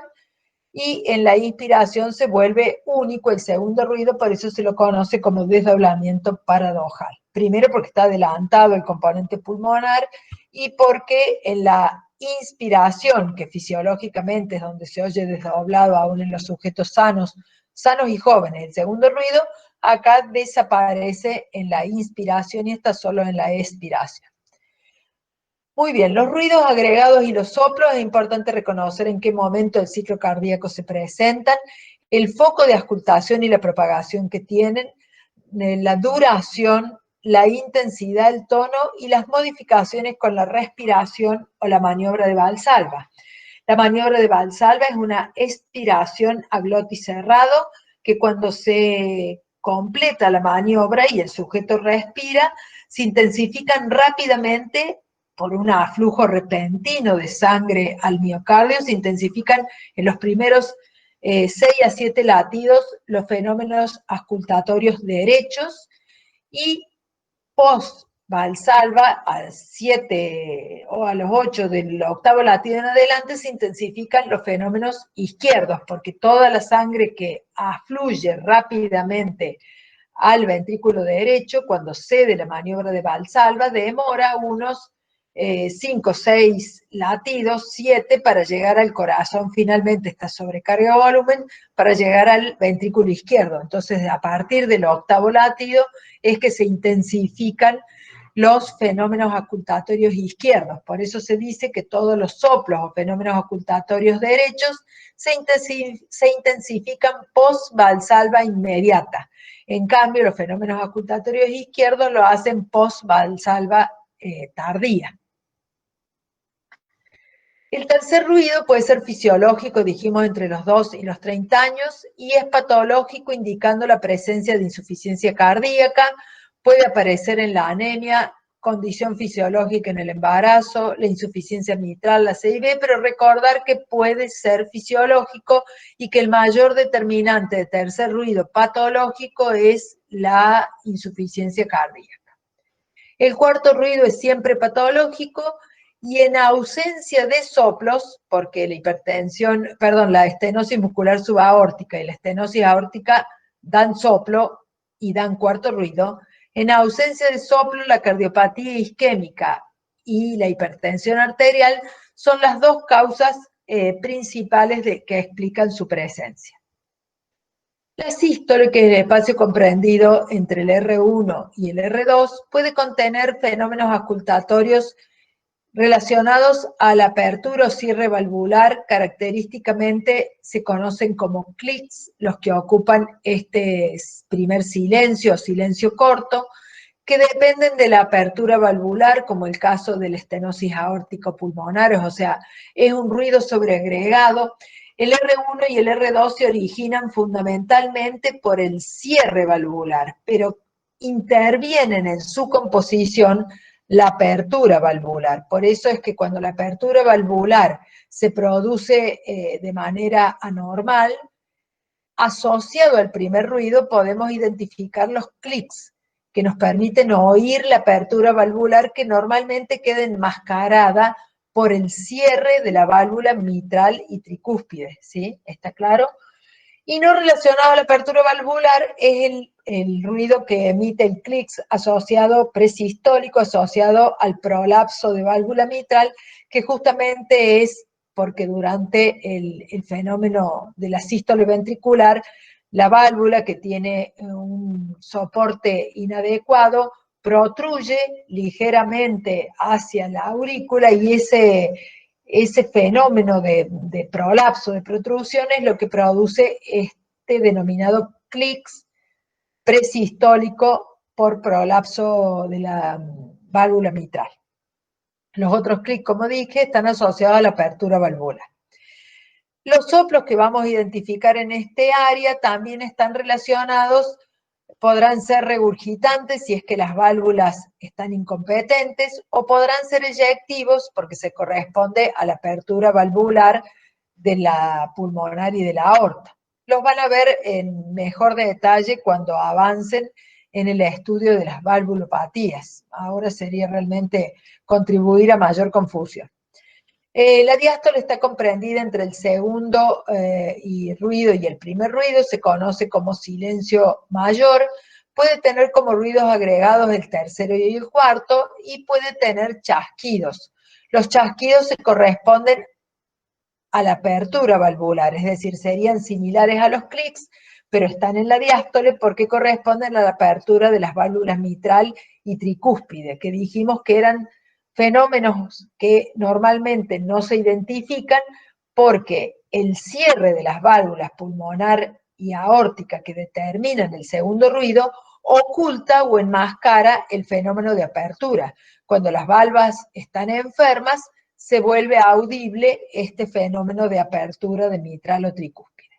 y en la inspiración se vuelve único el segundo ruido, por eso se lo conoce como desdoblamiento paradojal. Primero porque está adelantado el componente pulmonar, y porque en la inspiración, que fisiológicamente es donde se oye desdoblado aún en los sujetos sanos y jóvenes, el segundo ruido, acá desaparece en la inspiración y está solo en la expiración. Muy bien, los ruidos agregados y los soplos, es importante reconocer en qué momento del ciclo cardíaco se presentan, el foco de auscultación y la propagación que tienen, la duración, la intensidad, el tono y las modificaciones con la respiración o la maniobra de Valsalva. La maniobra de Valsalva es una expiración a glotis cerrado, que cuando se completa la maniobra y el sujeto respira, se intensifican rápidamente por un aflujo repentino de sangre al miocardio, se intensifican en los primeros 6 a 7 latidos los fenómenos auscultatorios derechos, y post Valsalva al 7 o a los 8 del octavo latido en adelante se intensifican los fenómenos izquierdos, porque toda la sangre que afluye rápidamente al ventrículo derecho, cuando cede la maniobra de Valsalva, demora unos 5, 6 latidos, 7, para llegar al corazón. Finalmente esta sobrecarga de volumen para llegar al ventrículo izquierdo. Entonces, a partir del octavo latido es que se intensifican los fenómenos auscultatorios izquierdos. Por eso se dice que todos los soplos o fenómenos auscultatorios derechos se intensifican post-Valsalva inmediata. En cambio, los fenómenos auscultatorios izquierdos lo hacen post-Valsalva tardía. El tercer ruido puede ser fisiológico, dijimos, entre los 2 y los 30 años, y es patológico, indicando la presencia de insuficiencia cardíaca. Puede aparecer en la anemia, condición fisiológica en el embarazo, la insuficiencia mitral, la CIB, pero recordar que puede ser fisiológico y que el mayor determinante de tercer ruido patológico es la insuficiencia cardíaca. El cuarto ruido es siempre patológico, y en ausencia de soplos, porque la hipertensión, perdón, la estenosis muscular subaórtica y la estenosis aórtica dan soplo y dan cuarto ruido, en ausencia de soplo, la cardiopatía isquémica y la hipertensión arterial son las dos causas principales que explican su presencia. La sístole, que es el espacio comprendido entre el R1 y el R2, puede contener fenómenos auscultatorios relacionados a la apertura o cierre valvular. Característicamente se conocen como clics, los que ocupan este primer silencio o silencio corto, que dependen de la apertura valvular, como el caso de la estenosis aórtico-pulmonar, o sea, es un ruido sobreagregado. El R1 y el R2 se originan fundamentalmente por el cierre valvular, pero intervienen en su composición la apertura valvular. Por eso es que cuando la apertura valvular se produce de manera anormal, asociado al primer ruido podemos identificar los clics, que nos permiten oír la apertura valvular, que normalmente queda enmascarada por el cierre de la válvula mitral y tricúspide, ¿sí? ¿Está claro? Y no relacionado a la apertura valvular es el ruido que emite el clics asociado, presistólico, asociado al prolapso de válvula mitral, que justamente es porque durante el fenómeno de la sístole ventricular La válvula, que tiene un soporte inadecuado, protruye ligeramente hacia la aurícula y ese fenómeno de prolapso, de protrusión, es lo que produce este denominado clics presistólico por prolapso de la válvula mitral. Los otros clics, como dije, están asociados a la apertura valvular. Los soplos que vamos a identificar en este área también están relacionados, podrán ser regurgitantes si es que las válvulas están incompetentes, o podrán ser eyectivos porque se corresponde a la apertura valvular de la pulmonar y de la aorta. Los van a ver en mejor detalle cuando avancen en el estudio de las valvulopatías. Ahora sería realmente contribuir a mayor confusión. La diástole está comprendida entre el segundo ruido y el primer ruido, se conoce como silencio mayor, puede tener como ruidos agregados el tercero y el cuarto, y puede tener chasquidos. Los chasquidos se corresponden a la apertura valvular, es decir, serían similares a los clics, pero están en la diástole porque corresponden a la apertura de las válvulas mitral y tricúspide, que dijimos que eran fenómenos que normalmente no se identifican porque el cierre de las válvulas pulmonar y aórtica que determinan el segundo ruido oculta o enmascara el fenómeno de apertura. Cuando las valvas están enfermas, se vuelve audible este fenómeno de apertura de mitral o tricúspide.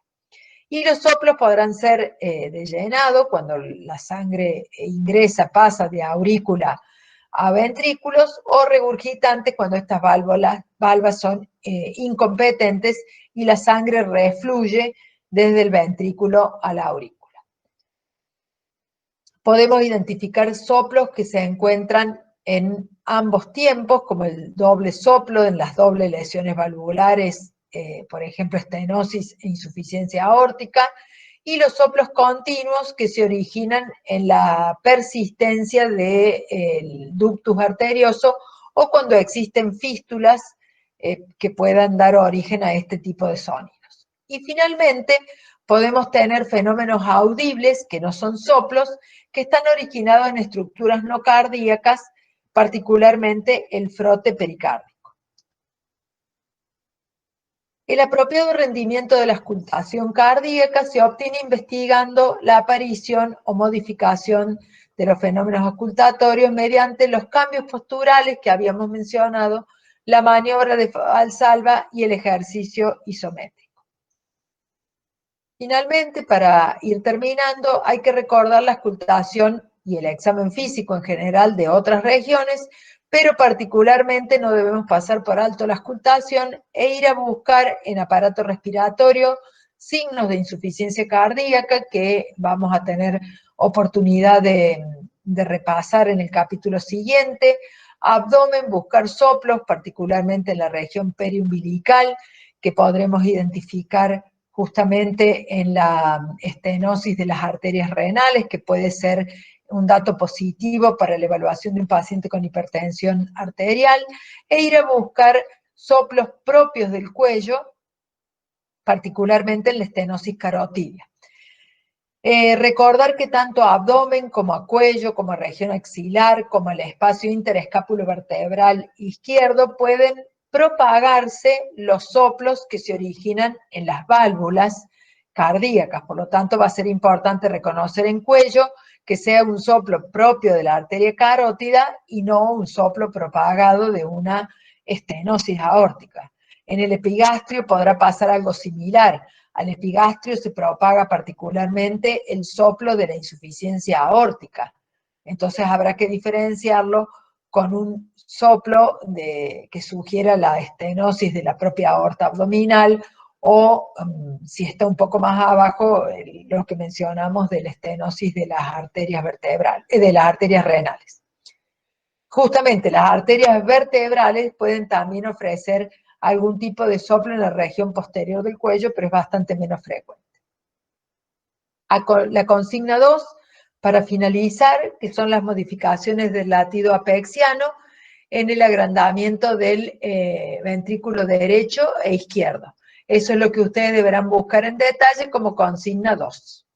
Y los soplos podrán ser de llenado, cuando la sangre ingresa, pasa de aurícula a ventrículos, o regurgitantes cuando estas valvas son incompetentes y la sangre refluye desde el ventrículo a la aurícula. Podemos identificar soplos que se encuentran en ambos tiempos, como el doble soplo en las dobles lesiones valvulares, por ejemplo, estenosis e insuficiencia aórtica, y los soplos continuos que se originan en la persistencia del ductus arterioso o cuando existen fístulas que puedan dar origen a este tipo de sonidos. Y finalmente, podemos tener fenómenos audibles, que no son soplos, que están originados en estructuras no cardíacas, particularmente el frote pericárdico. El apropiado rendimiento de la auscultación cardíaca se obtiene investigando la aparición o modificación de los fenómenos auscultatorios mediante los cambios posturales que habíamos mencionado, la maniobra de Valsalva y el ejercicio isométrico. Finalmente, para ir terminando, hay que recordar la auscultación y el examen físico en general de otras regiones, pero particularmente no debemos pasar por alto la auscultación e ir a buscar en aparato respiratorio signos de insuficiencia cardíaca que vamos a tener oportunidad de repasar en el capítulo siguiente. Abdomen, buscar soplos, particularmente en la región periumbilical, que podremos identificar justamente en la estenosis de las arterias renales, que puede ser un dato positivo para la evaluación de un paciente con hipertensión arterial, e ir a buscar soplos propios del cuello, particularmente en la estenosis carotidia. Recordar que tanto a abdomen como a cuello, como a región axilar, como al espacio interescápulo-vertebral izquierdo pueden propagarse los soplos que se originan en las válvulas cardíacas. Por lo tanto, va a ser importante reconocer en cuello que sea un soplo propio de la arteria carótida y no un soplo propagado de una estenosis aórtica. En el epigastrio podrá pasar algo similar. Al epigastrio se propaga particularmente el soplo de la insuficiencia aórtica. Entonces habrá que diferenciarlo con un soplo que sugiera la estenosis de la propia aorta abdominal, o si está un poco más abajo, lo que mencionamos de la estenosis de las arterias vertebrales, de las arterias renales. Justamente las arterias vertebrales pueden también ofrecer algún tipo de soplo en la región posterior del cuello, pero es bastante menos frecuente. La consigna 2, para finalizar, que son las modificaciones del latido apexiano en el agrandamiento del ventrículo derecho e izquierdo. Eso es lo que ustedes deberán buscar en detalle como consigna 2.